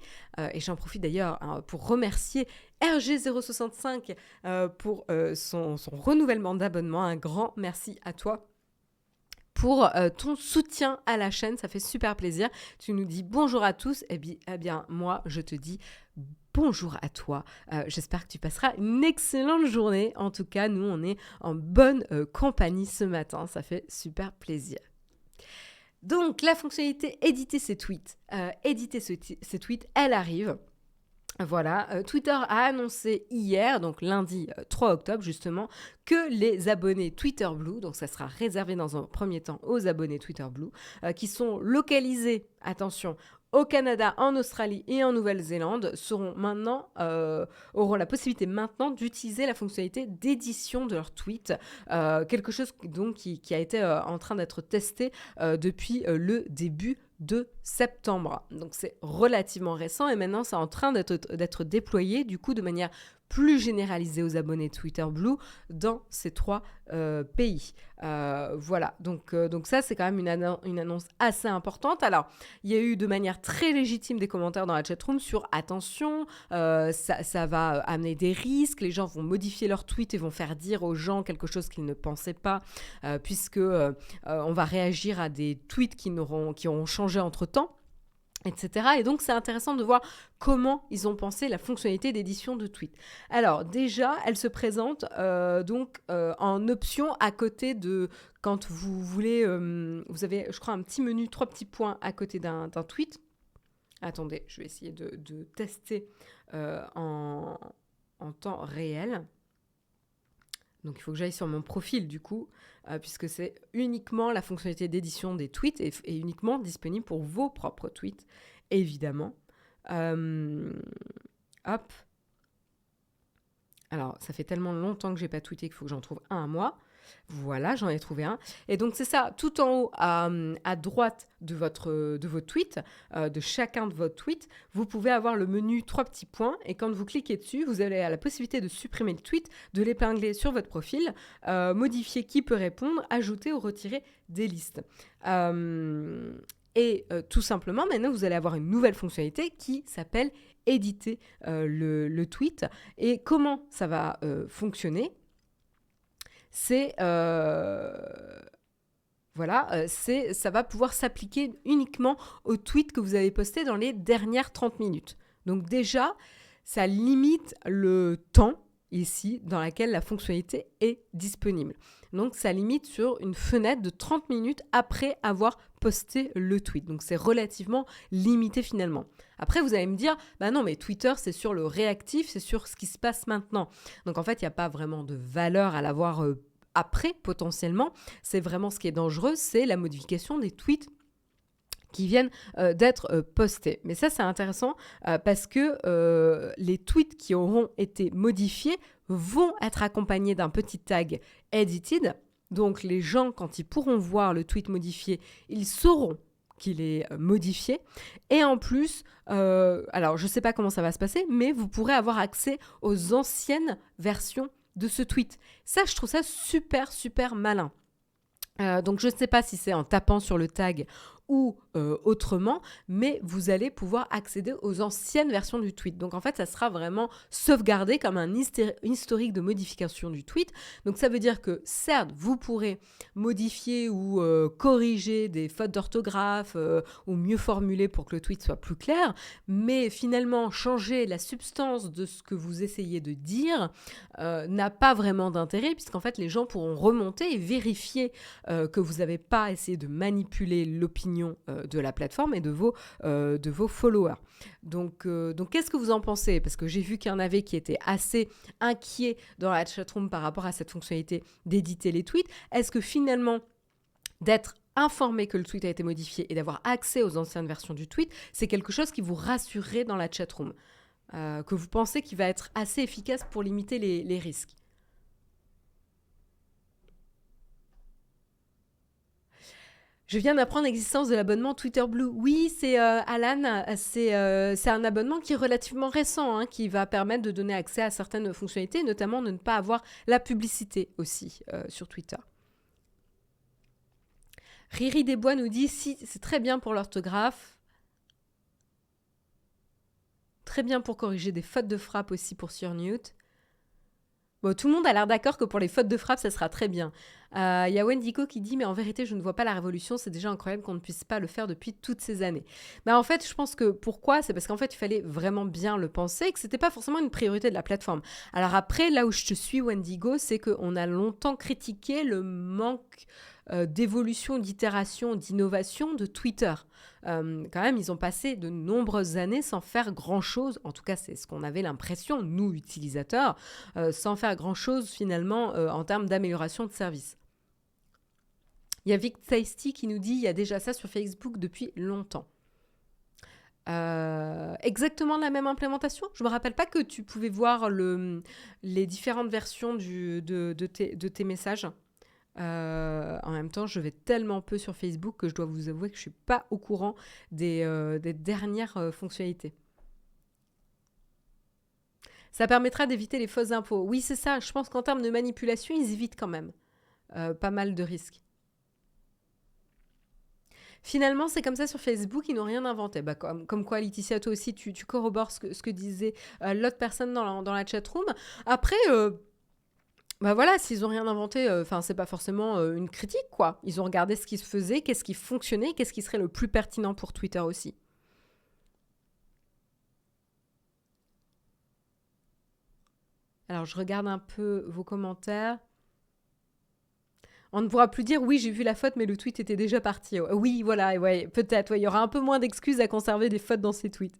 Et j'en profite d'ailleurs pour remercier RG065 pour son renouvellement d'abonnement. Un grand merci à toi pour ton soutien à la chaîne, ça fait super plaisir. Tu nous dis bonjour à tous, eh bien moi je te dis bonjour à toi. J'espère que tu passeras une excellente journée. En tout cas, nous on est en bonne compagnie ce matin, ça fait super plaisir. Donc la fonctionnalité éditer ses tweets, ces tweets, elle arrive. Voilà, Twitter a annoncé hier, donc lundi 3 octobre justement, que les abonnés Twitter Blue, donc ça sera réservé dans un premier temps aux abonnés Twitter Blue, qui sont localisés, attention, au Canada, en Australie et en Nouvelle-Zélande, auront la possibilité maintenant d'utiliser la fonctionnalité d'édition de leurs tweets, quelque chose donc qui a été en train d'être testé depuis le début de septembre. Donc c'est relativement récent et maintenant c'est en train d'être déployé du coup de manière plus généralisée aux abonnés Twitter Blue dans ces 3 pays. Voilà, donc ça c'est quand même une annonce assez importante. Alors, il y a eu de manière très légitime des commentaires dans la chatroom sur attention, ça va amener des risques, les gens vont modifier leurs tweets et vont faire dire aux gens quelque chose qu'ils ne pensaient pas, puisque on va réagir à des tweets qui auront changé entre-temps, etc. Et donc, c'est intéressant de voir comment ils ont pensé la fonctionnalité d'édition de tweets. Alors, déjà, elle se présente en option à côté de... Quand vous voulez... vous avez, je crois, un petit menu, 3 petits points à côté d'un tweet. Attendez, je vais essayer de tester en temps réel. Donc, il faut que j'aille sur mon profil, du coup, puisque c'est uniquement la fonctionnalité d'édition des tweets et uniquement disponible pour vos propres tweets, évidemment. Hop. Alors, ça fait tellement longtemps que je n'ai pas tweeté qu'il faut que j'en trouve un à moi. Voilà, j'en ai trouvé un. Et donc, c'est ça, tout en haut, à droite de votre tweet, de chacun de vos tweets, vous pouvez avoir le menu 3 petits points. Et quand vous cliquez dessus, vous avez la possibilité de supprimer le tweet, de l'épingler sur votre profil, modifier qui peut répondre, ajouter ou retirer des listes. Tout simplement, maintenant, vous allez avoir une nouvelle fonctionnalité qui s'appelle éditer le tweet. Et comment ça va fonctionner ? Ça va pouvoir s'appliquer uniquement aux tweets que vous avez postés dans les dernières 30 minutes. Donc déjà, ça limite le temps ici dans laquelle la fonctionnalité est disponible. Donc ça limite sur une fenêtre de 30 minutes après avoir posté le tweet. Donc c'est relativement limité finalement. Après vous allez me dire, bah non mais Twitter c'est sur le réactif, c'est sur ce qui se passe maintenant. Donc en fait il n'y a pas vraiment de valeur à l'avoir après potentiellement. C'est vraiment ce qui est dangereux, c'est la modification des tweets qui viennent d'être postés. Mais ça, c'est intéressant parce que les tweets qui auront été modifiés vont être accompagnés d'un petit tag « edited ». Donc, les gens, quand ils pourront voir le tweet modifié, ils sauront qu'il est modifié. Et en plus, alors je ne sais pas comment ça va se passer, mais vous pourrez avoir accès aux anciennes versions de ce tweet. Ça, je trouve ça super, super malin. Donc, je ne sais pas si c'est en tapant sur le tag ou autrement, mais vous allez pouvoir accéder aux anciennes versions du tweet. Donc en fait, ça sera vraiment sauvegardé comme un historique de modification du tweet. Donc ça veut dire que certes, vous pourrez modifier ou corriger des fautes d'orthographe ou mieux formuler pour que le tweet soit plus clair, mais finalement, changer la substance de ce que vous essayez de dire n'a pas vraiment d'intérêt, puisqu'en fait, les gens pourront remonter et vérifier que vous n'avez pas essayé de manipuler l'opinion de la plateforme et de vos followers. Donc qu'est-ce que vous en pensez? Parce que j'ai vu qu'il y en avait qui étaient assez inquiets dans la chatroom par rapport à cette fonctionnalité d'éditer les tweets. Est-ce que finalement, d'être informé que le tweet a été modifié et d'avoir accès aux anciennes versions du tweet, c'est quelque chose qui vous rassurerait dans la chatroom, que vous pensez qu'il va être assez efficace pour limiter les risques? Je viens d'apprendre l'existence de l'abonnement Twitter Blue. Oui, c'est Alan, c'est un abonnement qui est relativement récent, qui va permettre de donner accès à certaines fonctionnalités, notamment de ne pas avoir la publicité aussi sur Twitter. Riri Desbois nous dit, si, c'est très bien pour l'orthographe, très bien pour corriger des fautes de frappe aussi pour Sir Newt. Bon, tout le monde a l'air d'accord que pour les fautes de frappe, ça sera très bien. Il y a Wendigo qui dit « Mais en vérité, je ne vois pas la révolution. C'est déjà incroyable qu'on ne puisse pas le faire depuis toutes ces années. » En fait, je pense que pourquoi? C'est parce qu'en fait, il fallait vraiment bien le penser et que ce n'était pas forcément une priorité de la plateforme. Alors après, là où je te suis, Wendigo, c'est qu'on a longtemps critiqué le manque d'évolution, d'itération, d'innovation de Twitter. Quand même, ils ont passé de nombreuses années sans faire grand-chose, en tout cas c'est ce qu'on avait l'impression, nous utilisateurs, sans faire grand-chose finalement en termes d'amélioration de service. Il y a Vic Tasty qui nous dit « Il y a déjà ça sur Facebook depuis longtemps ». Exactement la même implémentation. Je me rappelle pas que tu pouvais voir les différentes versions de tes messages. En même temps, je vais tellement peu sur Facebook que je dois vous avouer que je ne suis pas au courant des dernières fonctionnalités. Ça permettra d'éviter les fausses infos. Oui, c'est ça. Je pense qu'en termes de manipulation, ils évitent quand même pas mal de risques. Finalement, c'est comme ça sur Facebook, ils n'ont rien inventé. Comme quoi, Laetitia, toi aussi, tu corrobores ce que disait l'autre personne dans la chatroom. Après... voilà, s'ils n'ont rien inventé, c'est pas forcément une critique, quoi. Ils ont regardé ce qui se faisait, qu'est-ce qui fonctionnait, qu'est-ce qui serait le plus pertinent pour Twitter aussi. Alors, je regarde un peu vos commentaires. On ne pourra plus dire « Oui, j'ai vu la faute, mais le tweet était déjà parti. » Oui, voilà, ouais, peut-être. Ouais, il y aura un peu moins d'excuses à conserver des fautes dans ces tweets.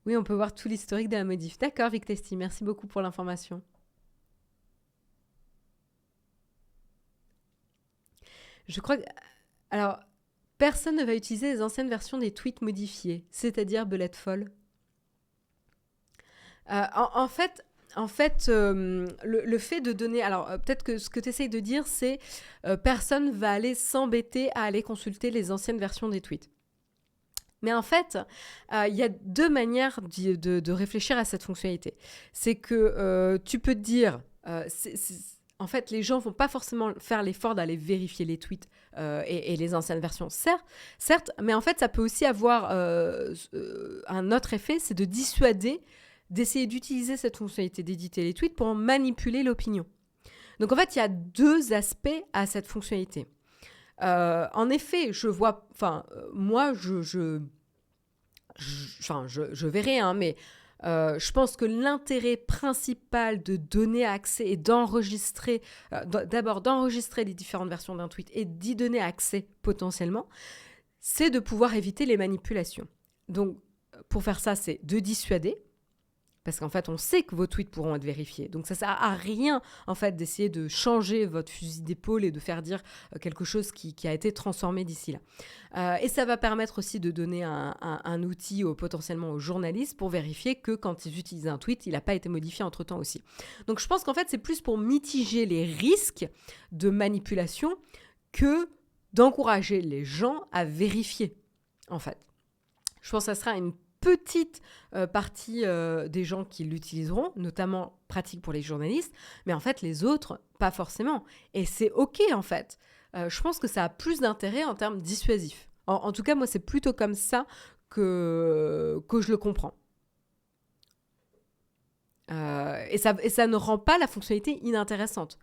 Oui, on peut voir tout l'historique de la modif. D'accord, Vic Testy, merci beaucoup pour l'information. Je crois que... Alors, personne ne va utiliser les anciennes versions des tweets modifiés, c'est-à-dire Belette Folle. En fait, le fait de donner... Alors, peut-être que ce que tu essayes de dire, c'est personne va aller s'embêter à aller consulter les anciennes versions des tweets. Mais en fait, il y a deux manières de réfléchir à cette fonctionnalité. C'est que tu peux te dire... en fait, les gens ne vont pas forcément faire l'effort d'aller vérifier les tweets et les anciennes versions, certes, mais en fait, ça peut aussi avoir un autre effet, c'est de dissuader d'essayer d'utiliser cette fonctionnalité d'éditer les tweets pour en manipuler l'opinion. Donc en fait, il y a deux aspects à cette fonctionnalité. En effet, je vois, moi, je verrai, hein, mais je pense que l'intérêt principal de donner accès et d'enregistrer, d'abord d'enregistrer les différentes versions d'un tweet et d'y donner accès potentiellement, c'est de pouvoir éviter les manipulations. Donc, pour faire ça, c'est de dissuader, parce qu'en fait, on sait que vos tweets pourront être vérifiés. Donc, ça ne sert à rien, en fait, d'essayer de changer votre fusil d'épaule et de faire dire quelque chose qui a été transformé d'ici là. Et ça va permettre aussi de donner un outil potentiellement aux journalistes pour vérifier que quand ils utilisent un tweet, il n'a pas été modifié entre-temps aussi. Donc, je pense qu'en fait, c'est plus pour mitiger les risques de manipulation que d'encourager les gens à vérifier, en fait. Je pense que ça sera une petite partie des gens qui l'utiliseront, notamment pratique pour les journalistes, mais en fait, les autres, pas forcément. Et c'est OK, en fait. Je pense que ça a plus d'intérêt en termes dissuasifs. En tout cas, moi, c'est plutôt comme ça que je le comprends. Et ça ne rend pas la fonctionnalité inintéressante.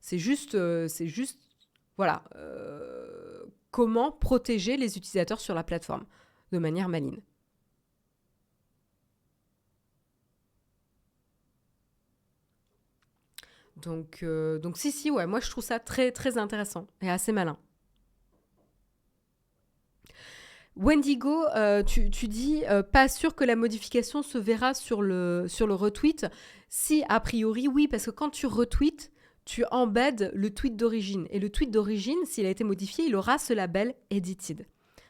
C'est juste voilà, comment protéger les utilisateurs sur la plateforme de manière maligne. Donc si, ouais, moi je trouve ça très, très intéressant et assez malin. Wendigo, tu dis pas sûr que la modification se verra sur le retweet. Si, a priori, oui, parce que quand tu retweets, tu embeds le tweet d'origine. Et le tweet d'origine, s'il a été modifié, il aura ce label edited.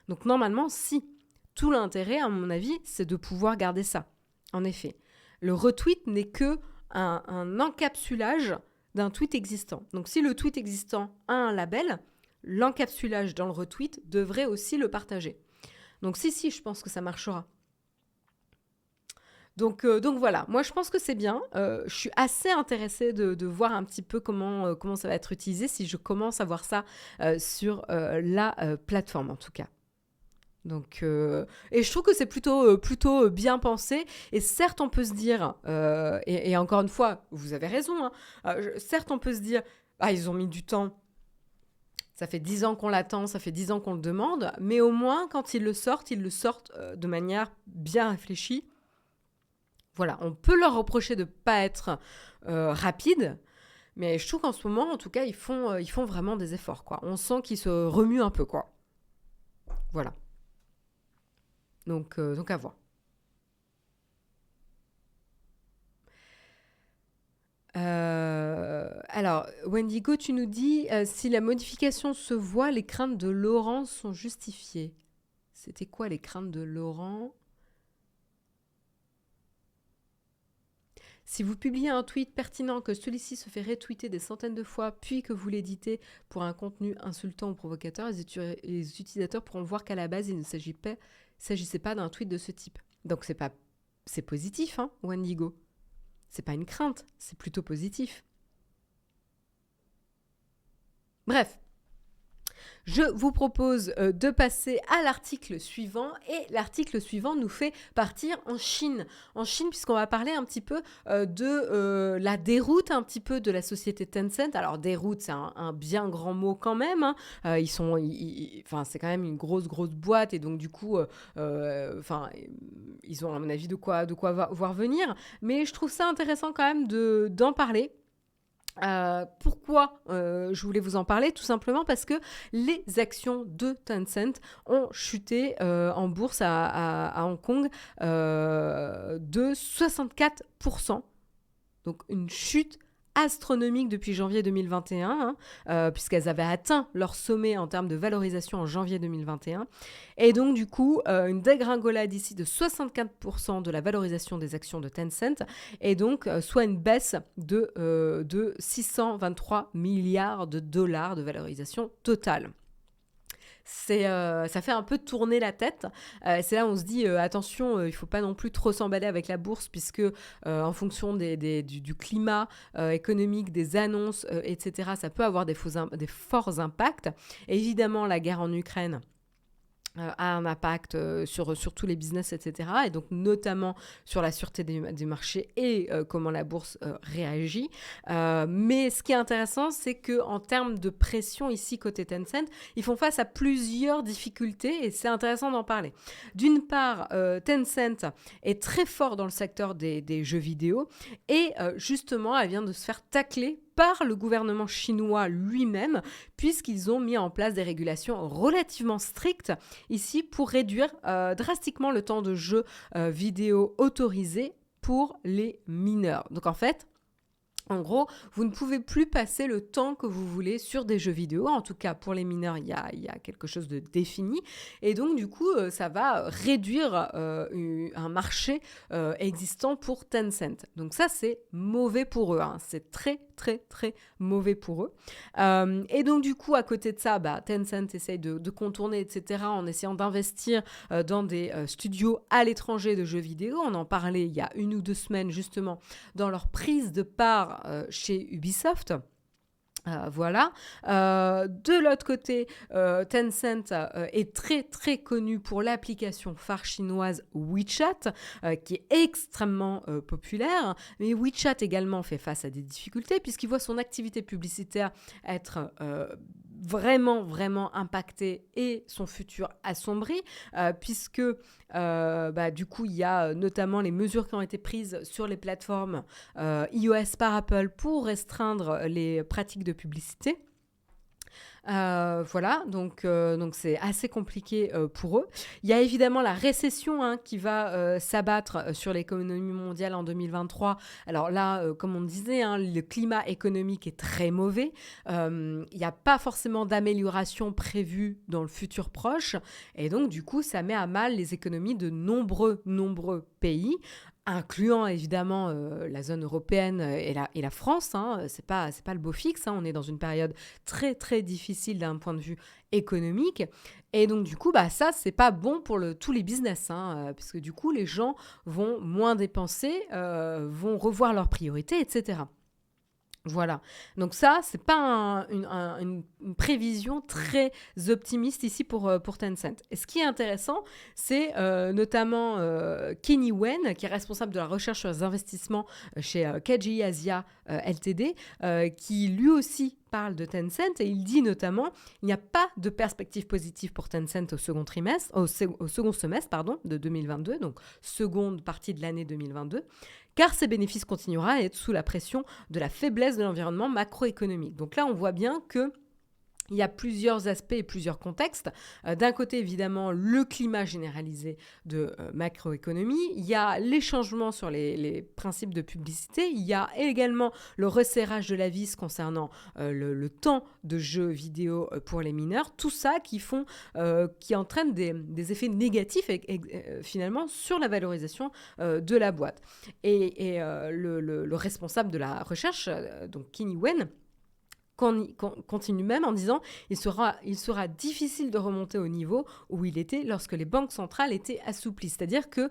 Donc normalement, si. Tout l'intérêt, à mon avis, c'est de pouvoir garder ça. En effet. Le retweet n'est que un encapsulage d'un tweet existant. Donc si le tweet existant a un label, l'encapsulage dans le retweet devrait aussi le partager. Donc si, je pense que ça marchera. Donc voilà, moi je pense que c'est bien. Je suis assez intéressée de voir un petit peu comment ça va être utilisé si je commence à voir ça sur la plateforme en tout cas. Donc, et je trouve que c'est plutôt bien pensé. Et certes, on peut se dire, et encore une fois, vous avez raison, hein, certes, on peut se dire, ils ont mis du temps. Ça fait 10 ans qu'on l'attend, ça fait 10 ans qu'on le demande, mais au moins, quand ils le sortent de manière bien réfléchie. Voilà, on peut leur reprocher de ne pas être rapide, mais je trouve qu'en ce moment, en tout cas, ils font vraiment des efforts, quoi. On sent qu'ils se remuent un peu, quoi. Voilà. Donc à voir. Alors, Wendigo, tu nous dis si la modification se voit, les craintes de Laurent sont justifiées. C'était quoi les craintes de Laurent ? Si vous publiez un tweet pertinent, que celui-ci se fait retweeter des centaines de fois, puis que vous l'éditez pour un contenu insultant ou provocateur, les utilisateurs pourront voir qu'à la base, il ne s'agissait pas d'un tweet de ce type. Donc c'est positif, hein, Wendigo. C'est pas une crainte, c'est plutôt positif. Bref, je vous propose de passer à l'article suivant. Et l'article suivant nous fait partir en Chine. En Chine, puisqu'on va parler un petit peu de la déroute un petit peu de la société Tencent. Alors, déroute, c'est un bien grand mot quand même. Hein. C'est quand même une grosse boîte. Et donc, du coup, ils ont, à mon avis, de quoi voir venir. Mais je trouve ça intéressant quand même d'en parler. Pourquoi je voulais vous en parler ? Tout simplement parce que les actions de Tencent ont chuté en bourse à Hong Kong de 64%. Donc une chute astronomique depuis janvier 2021, puisqu'elles avaient atteint leur sommet en termes de valorisation en janvier 2021. Et donc, du coup, une dégringolade ici de 64% de la valorisation des actions de Tencent, et donc, soit une baisse de 623 milliards de dollars de valorisation totale. Ça fait un peu tourner la tête. C'est là où on se dit attention, il ne faut pas non plus trop s'emballer avec la bourse puisque en fonction du climat économique, des annonces, etc., ça peut avoir des forts impacts. Et évidemment, la guerre en Ukraine a un impact sur tous les business, etc. Et donc notamment sur la sûreté des marchés et comment la bourse réagit. Mais ce qui est intéressant, c'est qu'en termes de pression ici côté Tencent, ils font face à plusieurs difficultés et c'est intéressant d'en parler. D'une part, Tencent est très fort dans le secteur des jeux vidéo et justement, elle vient de se faire tacler par le gouvernement chinois lui-même, puisqu'ils ont mis en place des régulations relativement strictes ici pour réduire drastiquement le temps de jeu vidéo autorisé pour les mineurs. Donc en fait, en gros, vous ne pouvez plus passer le temps que vous voulez sur des jeux vidéo. En tout cas, pour les mineurs, il y a quelque chose de défini. Et donc, du coup, ça va réduire un marché existant pour Tencent. Donc ça, c'est mauvais pour eux. C'est très, très, très mauvais pour eux. Et donc, du coup, à côté de ça, Tencent essaye de contourner, etc., en essayant d'investir dans des studios à l'étranger de jeux vidéo. On en parlait il y a 1 ou 2 semaines, justement, dans leur prise de part chez Ubisoft. Voilà. De l'autre côté, Tencent est très très connu pour l'application phare chinoise WeChat, qui est extrêmement populaire. Mais WeChat également fait face à des difficultés puisqu'il voit son activité publicitaire être vraiment vraiment impacté et son futur assombri, puisque du coup il y a notamment les mesures qui ont été prises sur les plateformes iOS par Apple pour restreindre les pratiques de publicité. Voilà, donc c'est assez compliqué pour eux. Il y a évidemment la récession qui va s'abattre sur l'économie mondiale en 2023. Alors là, comme on disait, le climat économique est très mauvais. Il n'y a pas forcément d'amélioration prévue dans le futur proche. Et donc, du coup, ça met à mal les économies de nombreux pays, incluant évidemment la zone européenne et la France. C'est pas le beau fixe. On est dans une période très très difficile d'un point de vue économique. Et donc du coup, ça, c'est pas bon pour tous les business, parce que du coup, les gens vont moins dépenser, vont revoir leurs priorités, etc. Voilà, donc ça, c'est pas une prévision très optimiste ici pour Tencent. Et ce qui est intéressant, c'est notamment Kenny Wen, qui est responsable de la recherche sur les investissements chez KGI Asia Ltd, qui lui aussi parle de Tencent et il dit notamment il n'y a pas de perspective positive pour Tencent au second semestre de 2022, donc seconde partie de l'année 2022, car ses bénéfices continueront à être sous la pression de la faiblesse de l'environnement macroéconomique. Donc là, on voit bien que il y a plusieurs aspects et plusieurs contextes. D'un côté, évidemment, le climat généralisé de macroéconomie. Il y a les changements sur les principes de publicité. Il y a également le resserrage de la vis concernant le temps de jeu vidéo pour les mineurs. Tout ça qui entraîne des effets négatifs finalement sur la valorisation de la boîte. Et le responsable de la recherche, donc Kenny Wen, continue même en disant il sera difficile de remonter au niveau où il était lorsque les banques centrales étaient assouplies. C'est-à-dire que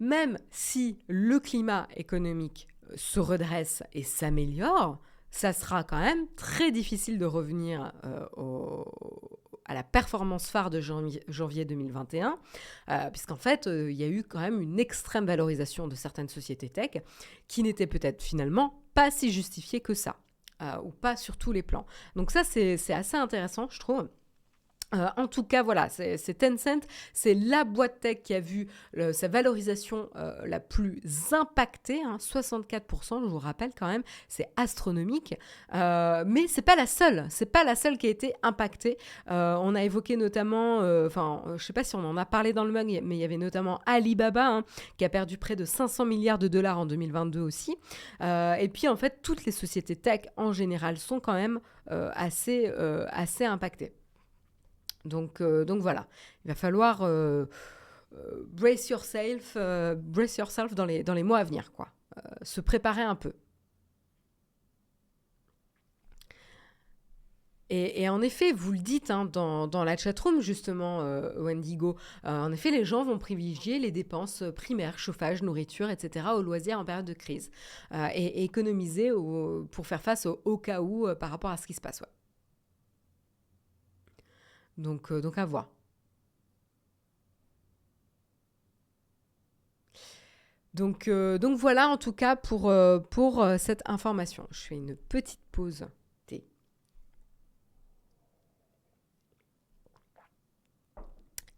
même si le climat économique se redresse et s'améliore, ça sera quand même très difficile de revenir à la performance phare de janvier 2021, puisqu'en fait, il y a eu quand même une extrême valorisation de certaines sociétés tech qui n'étaient peut-être finalement pas si justifiées que ça. Ou pas sur tous les plans. Donc ça, c'est assez intéressant, je trouve. En tout cas, voilà, c'est Tencent, c'est la boîte tech qui a vu sa valorisation la plus impactée, 64%, je vous rappelle quand même, c'est astronomique. Mais c'est pas la seule qui a été impactée. On a évoqué notamment, je sais pas si on en a parlé dans le mug, mais il y avait notamment Alibaba qui a perdu près de 500 milliards de dollars en 2022 aussi. Et puis en fait, toutes les sociétés tech en général sont quand même assez impactées. Donc voilà, il va falloir brace yourself dans les mois à venir, quoi. Se préparer un peu. Et en effet, vous le dites dans la chatroom, justement, Wendigo, en effet, les gens vont privilégier les dépenses primaires, chauffage, nourriture, etc., aux loisirs en période de crise, et économiser pour faire face au cas où par rapport à ce qui se passe. Ouais. Donc à voir. Donc voilà en tout cas pour cette information. Je fais une petite pause thé.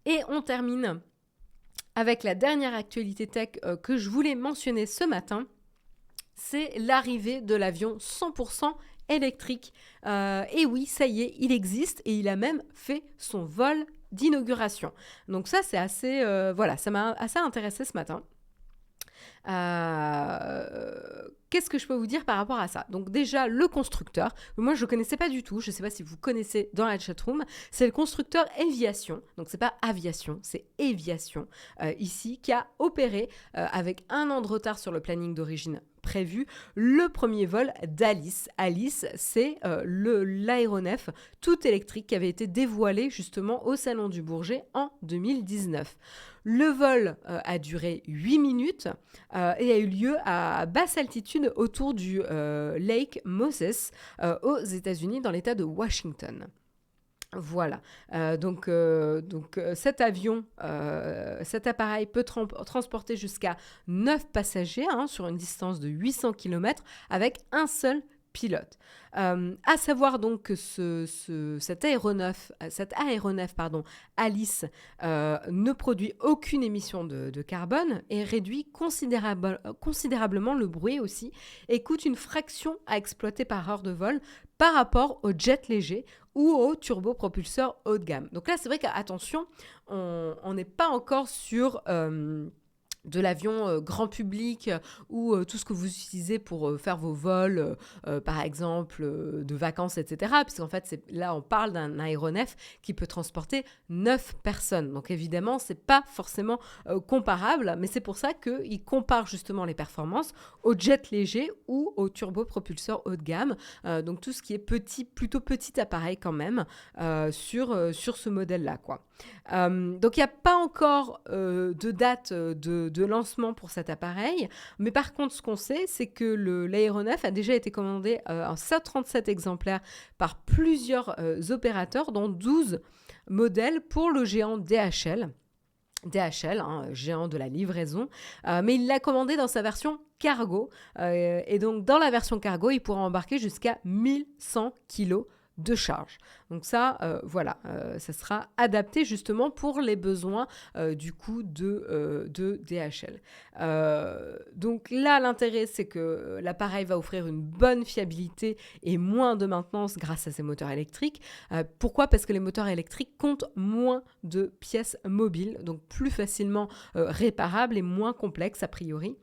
Et on termine avec la dernière actualité tech que je voulais mentionner ce matin. C'est l'arrivée de l'avion 100% électrique. Et oui, ça y est, il existe et il a même fait son vol d'inauguration. Donc ça, c'est assez... ça m'a assez intéressé ce matin. Qu'est-ce que je peux vous dire par rapport à ça? Donc déjà, le constructeur, moi je ne connaissais pas du tout, je ne sais pas si vous connaissez dans la chatroom, c'est le constructeur Eviation, donc c'est pas aviation, c'est Eviation, ici, qui a opéré avec 1 an de retard sur le planning d'origine prévu, le premier vol d'Alice. Alice, c'est l'aéronef tout électrique qui avait été dévoilé justement au Salon du Bourget en 2019. Le vol a duré 8 minutes et a eu lieu à basse altitude autour du Lake Moses aux États-Unis dans l'État de Washington. Voilà, donc cet avion, cet appareil peut transporter jusqu'à 9 passagers sur une distance de 800 km avec un seul pilote. À savoir donc que cet aéronef, Alice, ne produit aucune émission de carbone et réduit considérablement le bruit aussi et coûte une fraction à exploiter par heure de vol par rapport au jet léger ou au turbopropulseur haut de gamme. Donc là, c'est vrai qu'attention, on n'est pas encore sur... de l'avion grand public ou tout ce que vous utilisez pour faire vos vols, par exemple, de vacances, etc. Puisqu'en fait, là, on parle d'un aéronef qui peut transporter 9 personnes. Donc évidemment, ce n'est pas forcément comparable, mais c'est pour ça qu'il compare justement les performances au jet léger ou au turbopropulseur haut de gamme. Donc tout ce qui est plutôt petit appareil quand même sur ce modèle-là, quoi. Donc il n'y a pas encore de date de lancement pour cet appareil, mais par contre ce qu'on sait c'est que l'aéronef a déjà été commandé en 137 exemplaires par plusieurs opérateurs dont 12 modèles pour le géant DHL, géant de la livraison, mais il l'a commandé dans sa version cargo et donc dans la version cargo il pourra embarquer jusqu'à 1100 kg de charge. Donc ça, ça sera adapté justement pour les besoins du coup de DHL. Donc là, l'intérêt, c'est que l'appareil va offrir une bonne fiabilité et moins de maintenance grâce à ses moteurs électriques. Pourquoi ? Parce que les moteurs électriques comptent moins de pièces mobiles, donc plus facilement réparables et moins complexes a priori.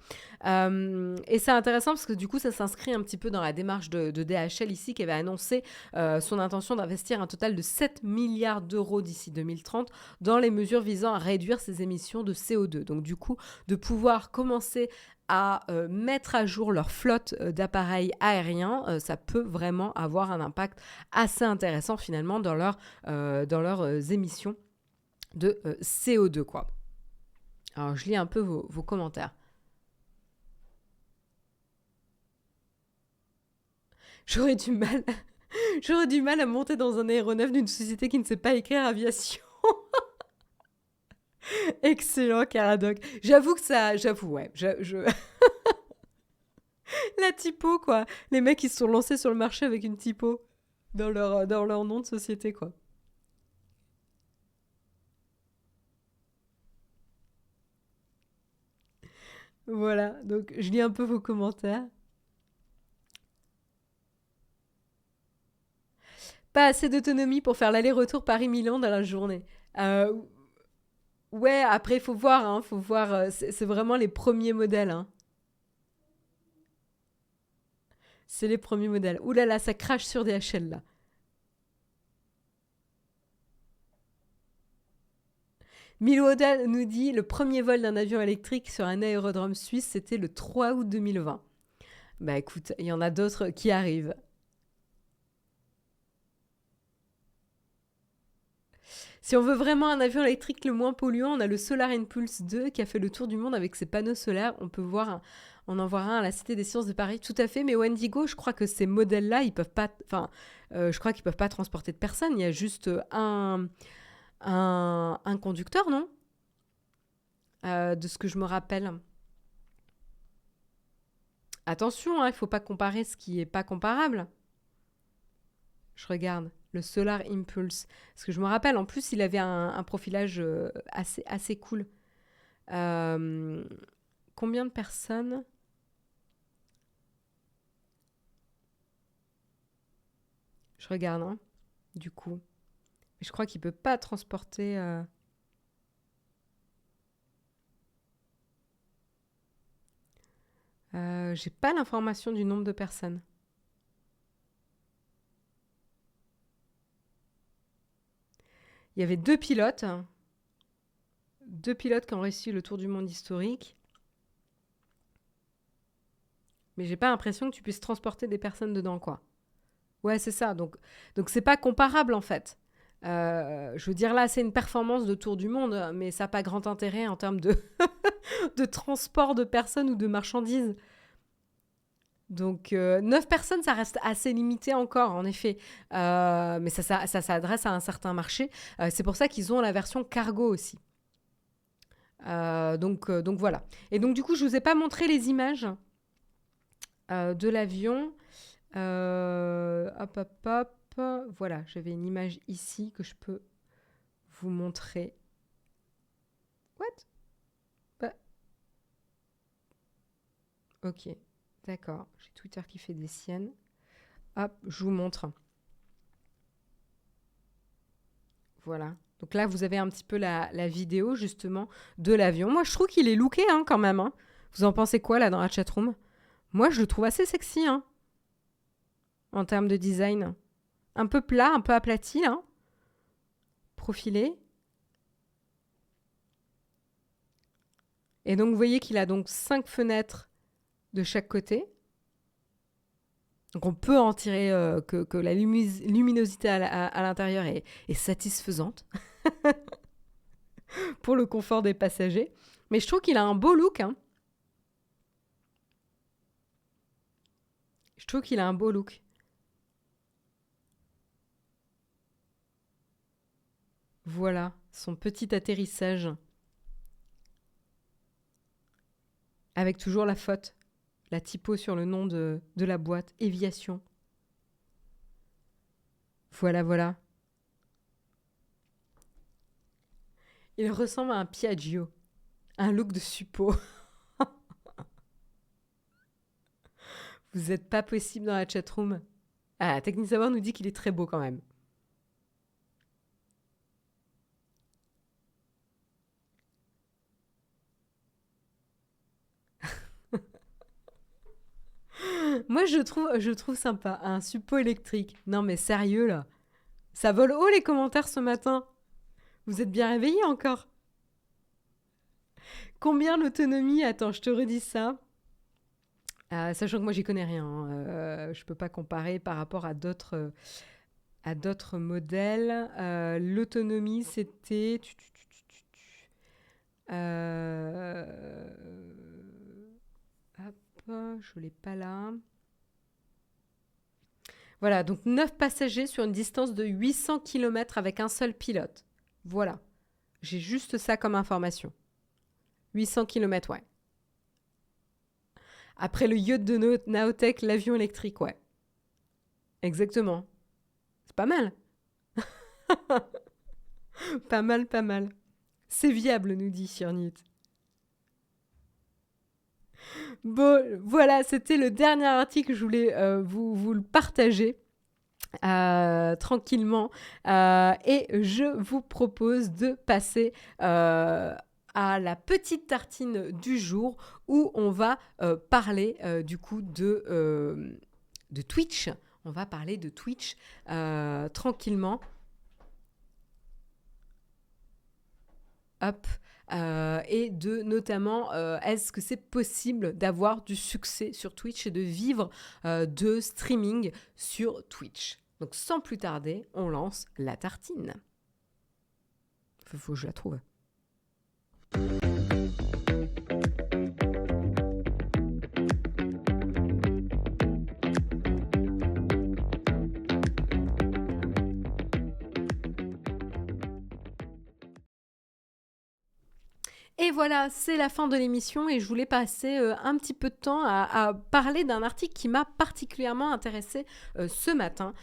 Et c'est intéressant parce que du coup, ça s'inscrit un petit peu dans la démarche de DHL ici qui avait annoncé son intention d'investir un total de 7 milliards d'euros d'ici 2030 dans les mesures visant à réduire ses émissions de CO2. Donc du coup, de pouvoir commencer à mettre à jour leur flotte d'appareils aériens, ça peut vraiment avoir un impact assez intéressant finalement dans leurs émissions de CO2, quoi. Alors, je lis un peu vos commentaires. J'aurais du mal à monter dans un aéronef d'une société qui ne sait pas écrire aviation. Excellent, Caradoc. J'avoue, ouais. La typo, quoi. Les mecs, ils se sont lancés sur le marché avec une typo dans leur nom de société, quoi. Voilà, donc je lis un peu vos commentaires. Pas assez d'autonomie pour faire l'aller-retour Paris-Milan dans la journée. Ouais, après, il faut voir, c'est vraiment les premiers modèles, hein. C'est les premiers modèles. Ouh là là, ça crache sur DHL, là. Milo Oda nous dit, le premier vol d'un avion électrique sur un aérodrome suisse, c'était le 3 août 2020. Bah écoute, il y en a d'autres qui arrivent. Si on veut vraiment un avion électrique le moins polluant, on a le Solar Impulse 2 qui a fait le tour du monde avec ses panneaux solaires. On en voit un à la Cité des Sciences de Paris, tout à fait. Mais Wendigo, je crois que ces modèles-là, ils peuvent pas, je crois qu'ils peuvent pas transporter de personnes. Il y a juste un conducteur, non De ce que je me rappelle. Attention, hein, il ne faut pas comparer ce qui n'est pas comparable. Je regarde le Solar Impulse. Parce que je me rappelle, en plus, il avait un profilage assez cool. Euh, Combien de personnes? Je regarde, hein, du coup. Je crois qu'il ne peut pas transporter... j'ai pas l'information du nombre de personnes. Il y avait deux pilotes qui ont réussi le tour du monde historique. Mais j'ai pas l'impression que tu puisses transporter des personnes dedans, quoi. Ouais, c'est ça. Donc c'est pas comparable, en fait. Je veux dire, là, c'est une performance de tour du monde, mais ça n'a pas grand intérêt en termes de, de transport de personnes ou de marchandises. Donc, 9 personnes, ça reste assez limité encore, en effet. Mais ça s'adresse à un certain marché. C'est pour ça qu'ils ont la version cargo aussi. Donc voilà. Et donc, du coup, je ne vous ai pas montré les images de l'avion. Hop, hop, hop. Voilà, j'avais une image ici que je peux vous montrer. What? Bah. Ok, d'accord. J'ai Twitter qui fait des siennes. Hop, je vous montre. Voilà. Donc là, vous avez un petit peu la vidéo, justement, de l'avion. Moi, je trouve qu'il est looké, hein, quand même. Hein. Vous en pensez quoi, là, dans la chatroom? Moi, je le trouve assez sexy, hein, en termes de design. Un peu plat, un peu aplati, hein. Profilé. Et donc, vous voyez qu'il a donc 5 fenêtres de chaque côté. Donc, on peut en tirer que la luminosité à l'intérieur est satisfaisante pour le confort des passagers. Mais je trouve qu'il a un beau look, hein. Je trouve qu'il a un beau look. Voilà, son petit atterrissage. Avec toujours la faute, la typo sur le nom de la boîte, Éviation. Voilà, voilà. Il ressemble à un Piaggio. Un look de suppo. Vous n'êtes pas possible dans la chatroom. Ah, Technisavoir nous dit qu'il est très beau quand même. Moi, je trouve sympa. Un suppo électrique. Non, mais sérieux, là. Ça vole haut, les commentaires, ce matin. Vous êtes bien réveillés encore? Combien l'autonomie? Attends, je te redis ça. Sachant que moi, j'y connais rien. Hein. Je peux pas comparer par rapport à d'autres modèles. L'autonomie, c'était... Hop, je l'ai pas là. Voilà, donc 9 passagers sur une distance de 800 km avec un seul pilote. Voilà. J'ai juste ça comme information. 800 km, ouais. Après le yacht de Naotech, l'avion électrique, ouais. Exactement. C'est pas mal. Pas mal, pas mal. C'est viable, nous dit Surnut. Bon, voilà, c'était le dernier article que je voulais vous le partager. Tranquillement et je vous propose de passer à la petite tartine du jour où on va parler du coup de Twitch. On va parler de Twitch tranquillement. Hop. Et de notamment, est-ce que c'est possible d'avoir du succès sur Twitch et de vivre de streaming sur Twitch? Donc sans plus tarder, on lance la tartine. Faut que je la trouve. Et voilà, c'est la fin de l'émission et je voulais passer un petit peu de temps à parler d'un article qui m'a particulièrement intéressée ce matin.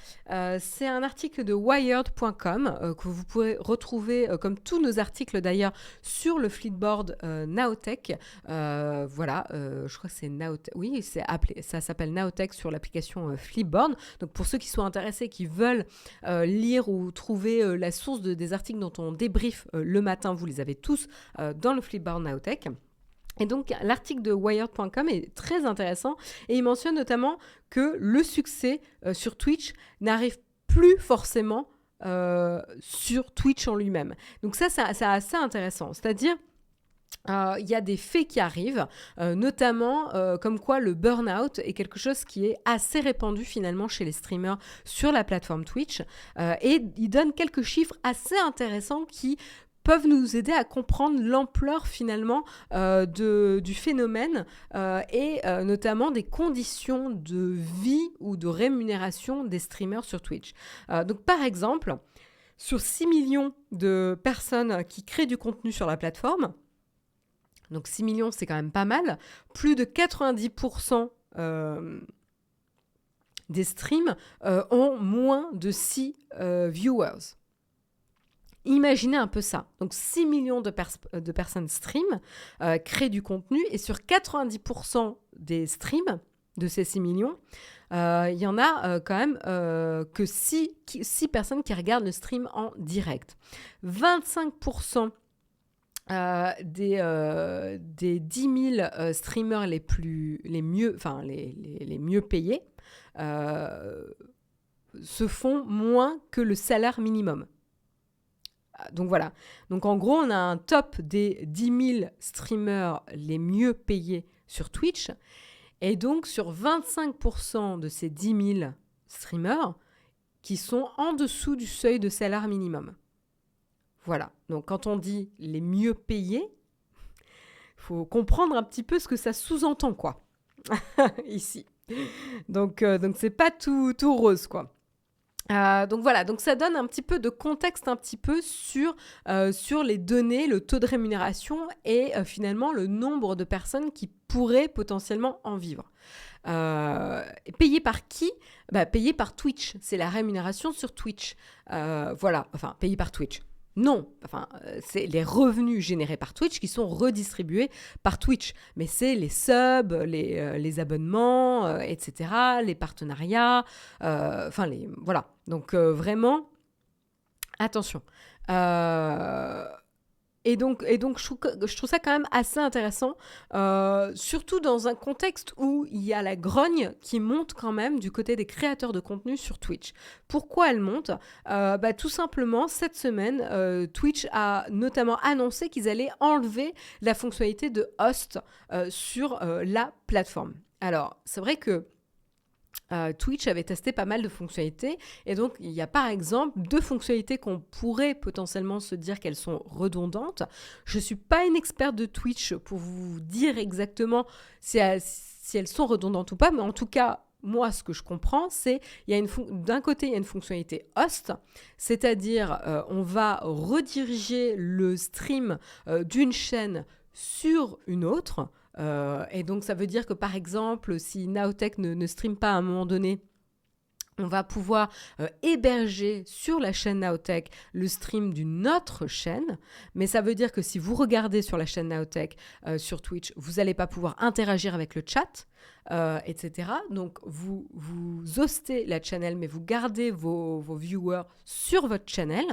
C'est un article de wired.com que vous pourrez retrouver, comme tous nos articles d'ailleurs, sur le Flipboard Nowtech. Voilà, je crois que c'est Nowtech. Oui, ça s'appelle Nowtech sur l'application Flipboard. Donc pour ceux qui sont intéressés, qui veulent lire ou trouver la source des articles dont on débrief le matin, vous les avez tous dans le Flipboard Nowtech. Et donc, l'article de Wired.com est très intéressant et il mentionne notamment que le succès sur Twitch n'arrive plus forcément sur Twitch en lui-même. Donc ça, c'est assez intéressant. C'est-à-dire, il y a des faits qui arrivent, notamment comme quoi le burn-out est quelque chose qui est assez répandu finalement chez les streamers sur la plateforme Twitch. Et il donne quelques chiffres assez intéressants qui peuvent nous aider à comprendre l'ampleur finalement du phénomène et notamment des conditions de vie ou de rémunération des streamers sur Twitch. Donc par exemple, sur 6 millions de personnes qui créent du contenu sur la plateforme, donc 6 millions c'est quand même pas mal, plus de 90% des streams ont moins de 6 viewers. Imaginez un peu ça. Donc 6 millions de personnes stream, créent du contenu et sur 90% des streams de ces 6 millions, il y en a quand même que 6 personnes qui regardent le stream en direct. 25% des 10 000 streamers les mieux payés se font moins que le salaire minimum. Donc voilà. Donc en gros, on a un top des 10 000 streamers les mieux payés sur Twitch. Et donc sur 25% de ces 10 000 streamers qui sont en dessous du seuil de salaire minimum. Voilà. Donc quand on dit les mieux payés, il faut comprendre un petit peu ce que ça sous-entend, quoi. Ici. Donc c'est pas tout rose, quoi. Donc voilà, donc ça donne un petit peu de contexte un petit peu sur les données, le taux de rémunération et finalement le nombre de personnes qui pourraient potentiellement en vivre. Payé par qui ? Payé par Twitch, c'est la rémunération sur Twitch. Voilà, enfin payé par Twitch. Non, enfin, c'est les revenus générés par Twitch qui sont redistribués par Twitch. Mais c'est les subs, les abonnements, etc., les partenariats, voilà. Donc, vraiment, attention. Et donc je trouve ça quand même assez intéressant, surtout dans un contexte où il y a la grogne qui monte quand même du côté des créateurs de contenu sur Twitch. Pourquoi elle monte ? Tout simplement, cette semaine, Twitch a notamment annoncé qu'ils allaient enlever la fonctionnalité de host sur la plateforme. Alors, c'est vrai que Twitch avait testé pas mal de fonctionnalités et donc il y a par exemple 2 fonctionnalités qu'on pourrait potentiellement se dire qu'elles sont redondantes. Je ne suis pas une experte de Twitch pour vous dire exactement si elles sont redondantes ou pas, mais en tout cas, moi, ce que je comprends, c'est d'un côté, il y a une fonctionnalité host, c'est-à-dire on va rediriger le stream d'une chaîne sur une autre. Et donc, ça veut dire que, par exemple, si Nowtech ne stream pas à un moment donné, on va pouvoir héberger sur la chaîne Nowtech le stream d'une autre chaîne. Mais ça veut dire que si vous regardez sur la chaîne Nowtech sur Twitch, vous n'allez pas pouvoir interagir avec le chat, etc. Donc, vous hostez la channel, mais vous gardez vos viewers sur votre channel.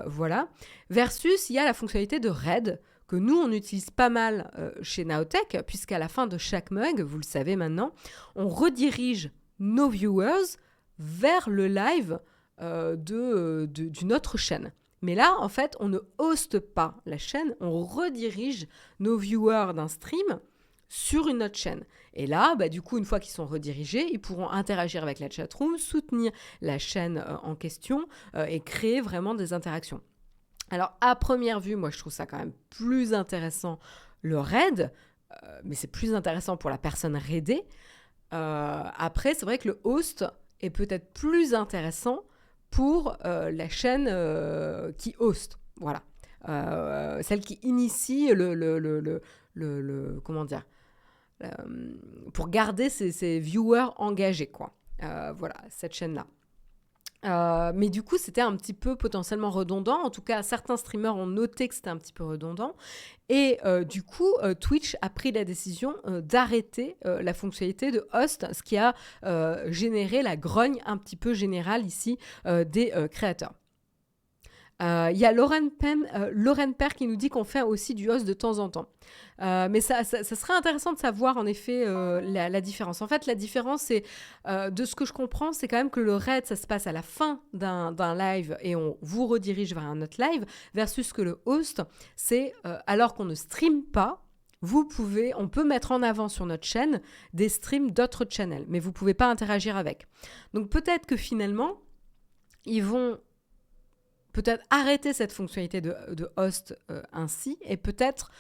Voilà. Versus, il y a la fonctionnalité de raid, que nous, on utilise pas mal chez Nowtech, puisqu'à la fin de chaque mug, vous le savez maintenant, on redirige nos viewers vers le live d'une autre chaîne. Mais là, en fait, on ne hoste pas la chaîne, on redirige nos viewers d'un stream sur une autre chaîne. Et là, du coup, une fois qu'ils sont redirigés, ils pourront interagir avec la chatroom, soutenir la chaîne en question et créer vraiment des interactions. Alors, à première vue, moi, je trouve ça quand même plus intéressant, le raid, mais c'est plus intéressant pour la personne raidée. Après, c'est vrai que le host est peut-être plus intéressant pour la chaîne qui host. Voilà. celle qui initie comment dire, pour garder ses viewers engagés, quoi. Voilà, cette chaîne-là. Mais du coup, c'était un petit peu potentiellement redondant. En tout cas, certains streamers ont noté que c'était un petit peu redondant. Et du coup, Twitch a pris la décision d'arrêter la fonctionnalité de host, ce qui a généré la grogne un petit peu générale ici des créateurs. Il y a Lauren Père qui nous dit qu'on fait aussi du host de temps en temps. Mais ça serait intéressant de savoir en effet la différence. En fait, la différence, c'est de ce que je comprends, c'est quand même que le raid, ça se passe à la fin d'un live et on vous redirige vers un autre live, versus que le host, c'est alors qu'on ne stream pas, on peut mettre en avant sur notre chaîne des streams d'autres channels, mais vous ne pouvez pas interagir avec. Donc peut-être que finalement, ils vont peut-être arrêter cette fonctionnalité de host ainsi et peut-être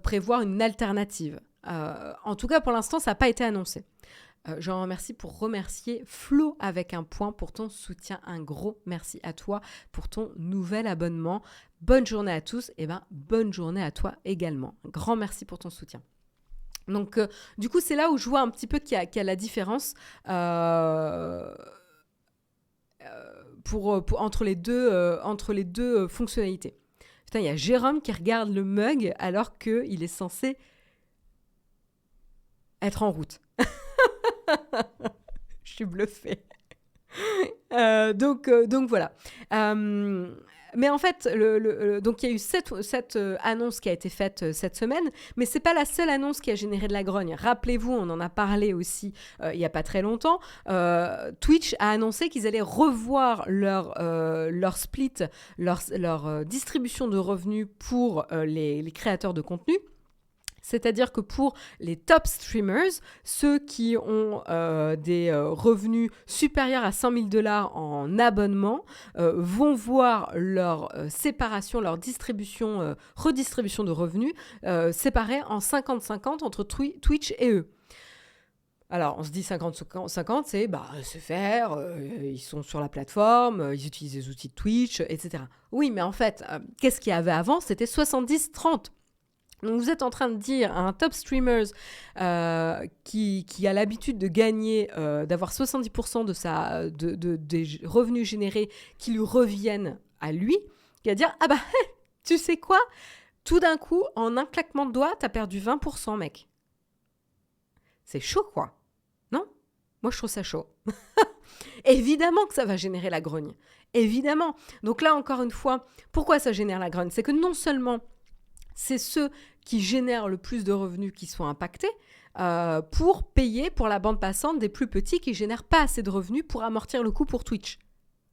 prévoir une alternative. En tout cas, pour l'instant, ça n'a pas été annoncé. Je remercie pour remercier Flo avec un point pour ton soutien. Un gros merci à toi pour ton nouvel abonnement. Bonne journée à tous et bonne journée à toi également. Un grand merci pour ton soutien. Donc, du coup, c'est là où je vois un petit peu qu'il y a la différence entre les deux fonctionnalités. Putain, il y a Jérôme qui regarde le mug alors qu'il est censé être en route. Je suis bluffée. Donc voilà. Mais en fait, donc il y a eu cette annonce qui a été faite cette semaine, mais c'est pas la seule annonce qui a généré de la grogne. Rappelez-vous, on en a parlé aussi il y a pas très longtemps. Twitch a annoncé qu'ils allaient revoir leur split, leur distribution de revenus pour les créateurs de contenu. C'est-à-dire que pour les top streamers, ceux qui ont des revenus supérieurs à $100 000 en abonnement, vont voir leur séparation, leur distribution, redistribution de revenus séparée en 50-50 entre Twitch et eux. Alors, on se dit 50-50, c'est faire, ils sont sur la plateforme, ils utilisent les outils de Twitch, etc. Oui, mais en fait, qu'est-ce qu'il y avait avant ? C'était 70-30. Donc vous êtes en train de dire à un top streamer qui a l'habitude de gagner, d'avoir 70% des revenus générés qui lui reviennent à lui, qui va dire « Ah bah, tu sais quoi ? Tout d'un coup, en un claquement de doigts, t'as perdu 20%, mec. » C'est chaud, quoi. Non ? Moi, je trouve ça chaud. Évidemment que ça va générer la grogne. Évidemment. Donc là, encore une fois, pourquoi ça génère la grogne ? C'est que non seulement c'est ceux qui génèrent le plus de revenus qui sont impactés pour payer pour la bande passante des plus petits qui ne génèrent pas assez de revenus pour amortir le coût pour Twitch.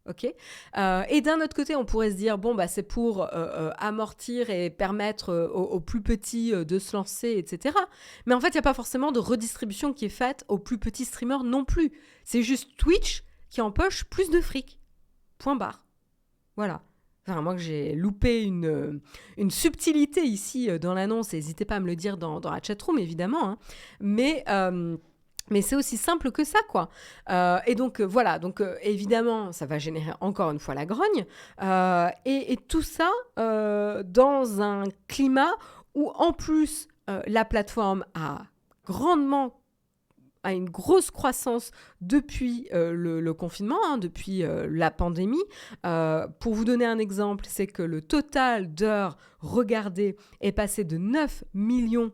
Okay, et d'un autre côté, on pourrait se dire, c'est pour amortir et permettre aux plus petits de se lancer, etc. Mais en fait, il n'y a pas forcément de redistribution qui est faite aux plus petits streamers non plus. C'est juste Twitch qui empoche plus de fric. Point barre. Voilà. Enfin, moi que j'ai loupé une subtilité ici dans l'annonce, n'hésitez pas à me le dire dans la chatroom, évidemment. Hein. Mais c'est aussi simple que ça, quoi. Et donc, voilà. Donc, évidemment, ça va générer encore une fois la grogne. Et tout ça dans un climat où, en plus, la plateforme a une grosse croissance depuis le confinement, depuis la pandémie. Pour vous donner un exemple, c'est que le total d'heures regardées est passé de 9 milliards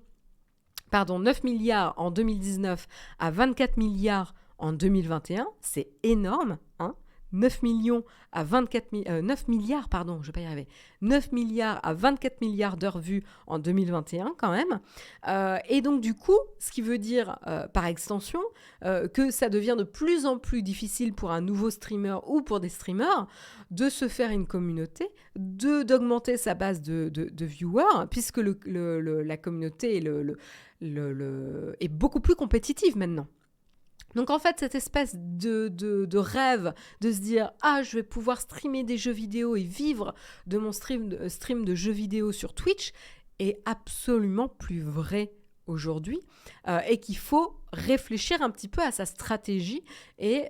en 2019 à 24 milliards en 2021. C'est énorme, hein. 9 milliards à 24 milliards d'heures vues en 2021 quand même. Et donc du coup, ce qui veut dire par extension que ça devient de plus en plus difficile pour un nouveau streamer ou pour des streamers de se faire une communauté, d'augmenter sa base de viewers, puisque la communauté est beaucoup plus compétitive maintenant. Donc en fait, cette espèce de rêve de se dire « Ah, je vais pouvoir streamer des jeux vidéo et vivre de mon stream de jeux vidéo sur Twitch » est absolument plus vrai aujourd'hui et qu'il faut réfléchir un petit peu à sa stratégie et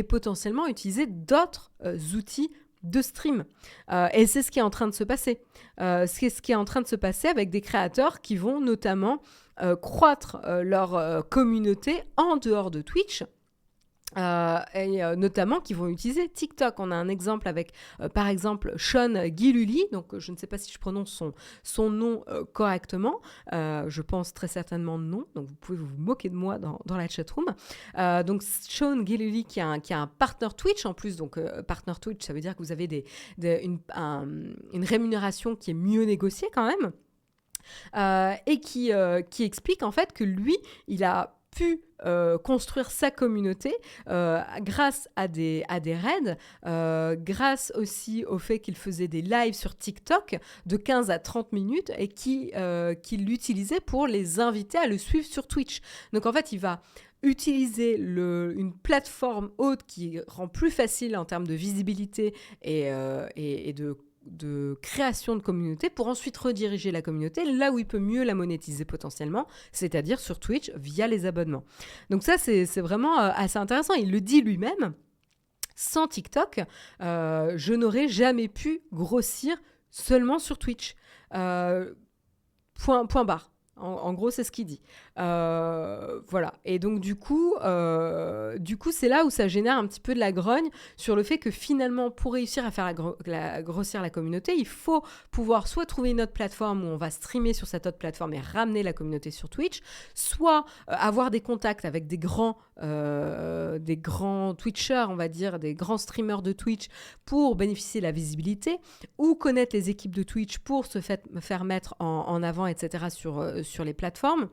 potentiellement utiliser d'autres outils de stream. Et c'est ce qui est en train de se passer. C'est ce qui est en train de se passer avec des créateurs qui vont notamment croître leur communauté en dehors de Twitch. Notamment qui vont utiliser TikTok. On a un exemple avec, par exemple, Sean Giluli, donc je ne sais pas si je prononce son nom correctement, je pense très certainement non, donc vous pouvez vous moquer de moi dans la chatroom. Donc Sean Giluli qui a un partner Twitch en plus, donc partner Twitch, ça veut dire que vous avez une rémunération qui est mieux négociée quand même, et qui explique en fait que lui, il a pu construire sa communauté grâce à des raids, grâce aussi au fait qu'il faisait des lives sur TikTok de 15 à 30 minutes et qu'il l'utilisait pour les inviter à le suivre sur Twitch. Donc en fait, il va utiliser une plateforme haute qui rend plus facile en termes de visibilité et de création de communauté pour ensuite rediriger la communauté là où il peut mieux la monétiser potentiellement, c'est-à-dire sur Twitch via les abonnements. Donc ça, c'est vraiment assez intéressant. Il le dit lui-même, sans TikTok, je n'aurais jamais pu grossir seulement sur Twitch. Point barre. En gros, c'est ce qu'il dit. Voilà. Et donc, du coup, c'est là où ça génère un petit peu de la grogne sur le fait que finalement, pour réussir à faire grossir la communauté, il faut pouvoir soit trouver une autre plateforme où on va streamer sur cette autre plateforme et ramener la communauté sur Twitch, soit avoir des contacts avec des grands Twitchers, on va dire, des grands streamers de Twitch pour bénéficier de la visibilité, ou connaître les équipes de Twitch pour se faire mettre en avant, etc. sur les plateformes.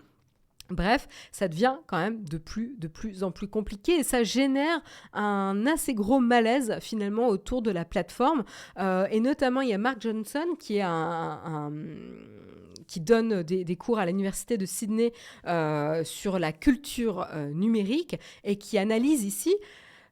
Bref, ça devient quand même de plus en plus compliqué et ça génère un assez gros malaise finalement autour de la plateforme. Et notamment, il y a Mark Johnson qui est qui donne des cours à l'université de Sydney sur la culture numérique et qui analyse ici.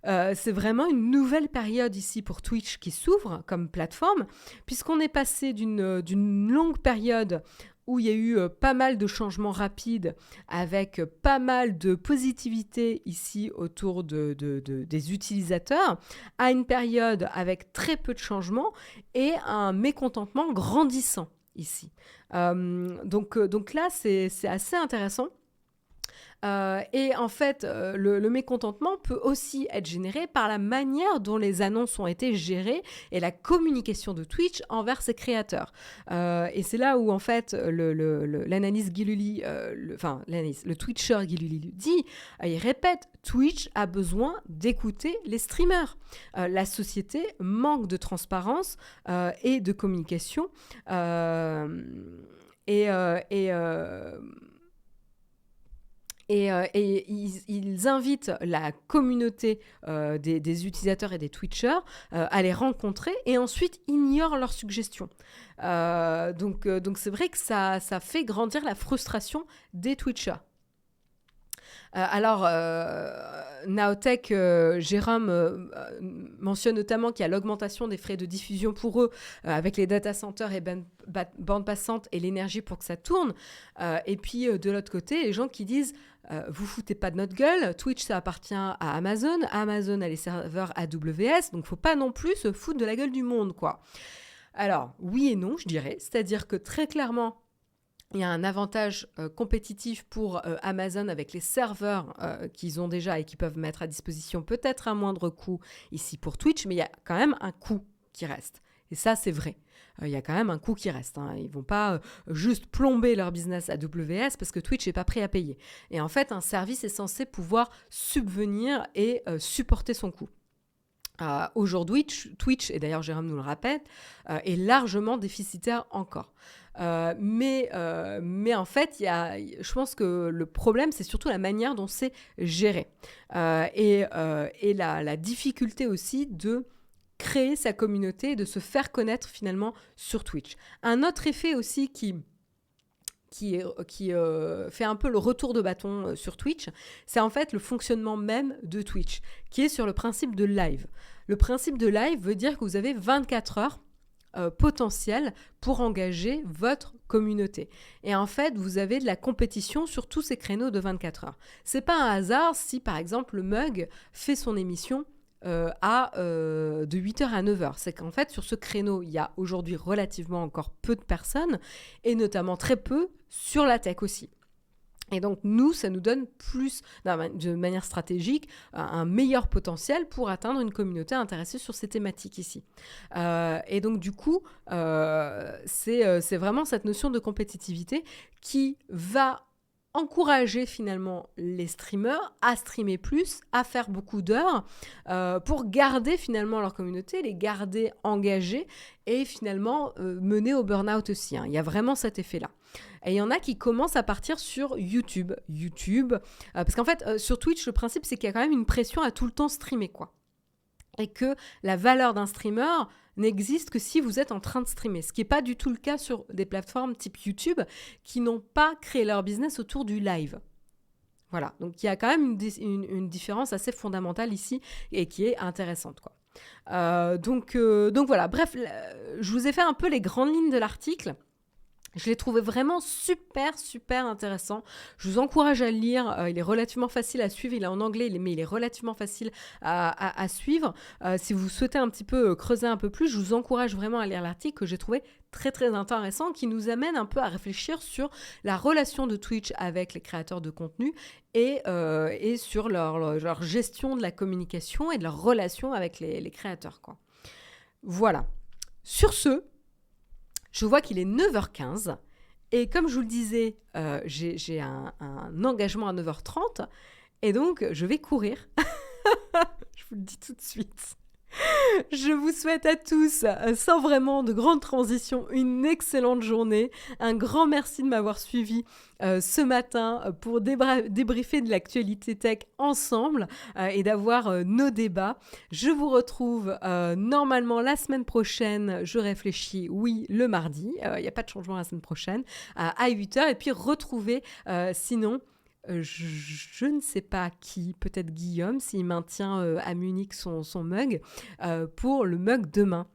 C'est vraiment une nouvelle période ici pour Twitch qui s'ouvre comme plateforme, puisqu'on est passé d'une longue période où il y a eu pas mal de changements rapides avec pas mal de positivité ici autour des utilisateurs, à une période avec très peu de changements et un mécontentement grandissant ici. Donc là, c'est assez intéressant. Et en fait, le mécontentement peut aussi être généré par la manière dont les annonces ont été gérées et la communication de Twitch envers ses créateurs. Et c'est là où, en fait, l'analyse Giluli, le Twitcher Giluli dit, il répète, Twitch a besoin d'écouter les streamers. La société manque de transparence et de communication. Et ils invitent la communauté des utilisateurs et des Twitchers à les rencontrer et ensuite ignorent leurs suggestions. Donc c'est vrai que ça fait grandir la frustration des Twitchers. Alors, Naotech, Jérôme mentionne notamment qu'il y a l'augmentation des frais de diffusion pour eux avec les data centers et bandes passantes et l'énergie pour que ça tourne. Et puis, de l'autre côté, les gens qui disent vous foutez pas de notre gueule, Twitch ça appartient à Amazon a les serveurs AWS, donc faut pas non plus se foutre de la gueule du monde, quoi. Alors, oui et non, je dirais, c'est-à-dire que très clairement, il y a un avantage compétitif pour Amazon avec les serveurs qu'ils ont déjà et qui peuvent mettre à disposition peut-être à moindre coût ici pour Twitch, mais il y a quand même un coût qui reste. Et ça, c'est vrai. Il y a quand même un coût qui reste. Hein. Ils ne vont pas juste plomber leur business AWS parce que Twitch n'est pas prêt à payer. Et en fait, un service est censé pouvoir subvenir et supporter son coût. Aujourd'hui, Twitch, et d'ailleurs Jérôme nous le rappelle, est largement déficitaire encore. Mais en fait, je pense que le problème, c'est surtout la manière dont c'est géré. Et la difficulté aussi de créer sa communauté et de se faire connaître finalement sur Twitch. Un autre effet aussi qui fait un peu le retour de bâton sur Twitch, c'est en fait le fonctionnement même de Twitch, qui est sur le principe de live. Le principe de live veut dire que vous avez 24 heures potentielles pour engager votre communauté. Et en fait, vous avez de la compétition sur tous ces créneaux de 24 heures. C'est pas un hasard si, par exemple, le Mug fait son émission de 8h à 9h. C'est qu'en fait, sur ce créneau, il y a aujourd'hui relativement encore peu de personnes, et notamment très peu sur la tech aussi. Et donc, nous, ça nous donne plus, de manière stratégique, un meilleur potentiel pour atteindre une communauté intéressée sur ces thématiques ici. Et donc, du coup, c'est vraiment cette notion de compétitivité qui va encourager finalement les streamers à streamer plus, à faire beaucoup d'heures pour garder finalement leur communauté, les garder engagés et finalement mener au burn-out aussi. Il y a vraiment cet effet-là. Et il y en a qui commencent à partir sur YouTube. Parce qu'en fait, sur Twitch, le principe, c'est qu'il y a quand même une pression à tout le temps streamer, quoi. Et que la valeur d'un streamer n'existe que si vous êtes en train de streamer. Ce qui n'est pas du tout le cas sur des plateformes type YouTube qui n'ont pas créé leur business autour du live. Voilà, donc il y a quand même une différence assez fondamentale ici et qui est intéressante, quoi. Donc voilà, bref, je vous ai fait un peu les grandes lignes de l'article. Je l'ai trouvé vraiment super intéressant. Je vous encourage à le lire. Il est relativement facile à suivre. Il est en anglais, mais il est relativement facile à suivre. Si vous souhaitez un petit peu creuser un peu plus, je vous encourage vraiment à lire l'article que j'ai trouvé très intéressant, qui nous amène un peu à réfléchir sur la relation de Twitch avec les créateurs de contenu et sur leur gestion de la communication et de leur relation avec les créateurs, quoi. Voilà. Sur ce, je vois qu'il est 9h15 et comme je vous le disais, j'ai un engagement à 9h30 et donc je vais courir. Je vous le dis tout de suite. Je vous souhaite à tous, sans vraiment de grandes transitions, une excellente journée. Un grand merci de m'avoir suivi ce matin pour débriefer de l'actualité tech ensemble et d'avoir nos débats. Je vous retrouve normalement la semaine prochaine. Je réfléchis, oui, le mardi. Il n'y a pas de changement la semaine prochaine à 8h. Et puis retrouvez sinon... Je ne sais pas qui, peut-être Guillaume, s'il maintient à Munich son mug, pour le mug demain.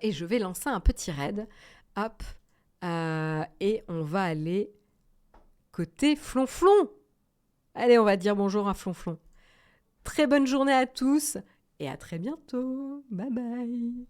Et je vais lancer un petit raid. Hop. Et on va aller côté Flonflon. Allez, on va dire bonjour à Flonflon. Très bonne journée à tous et à très bientôt. Bye bye.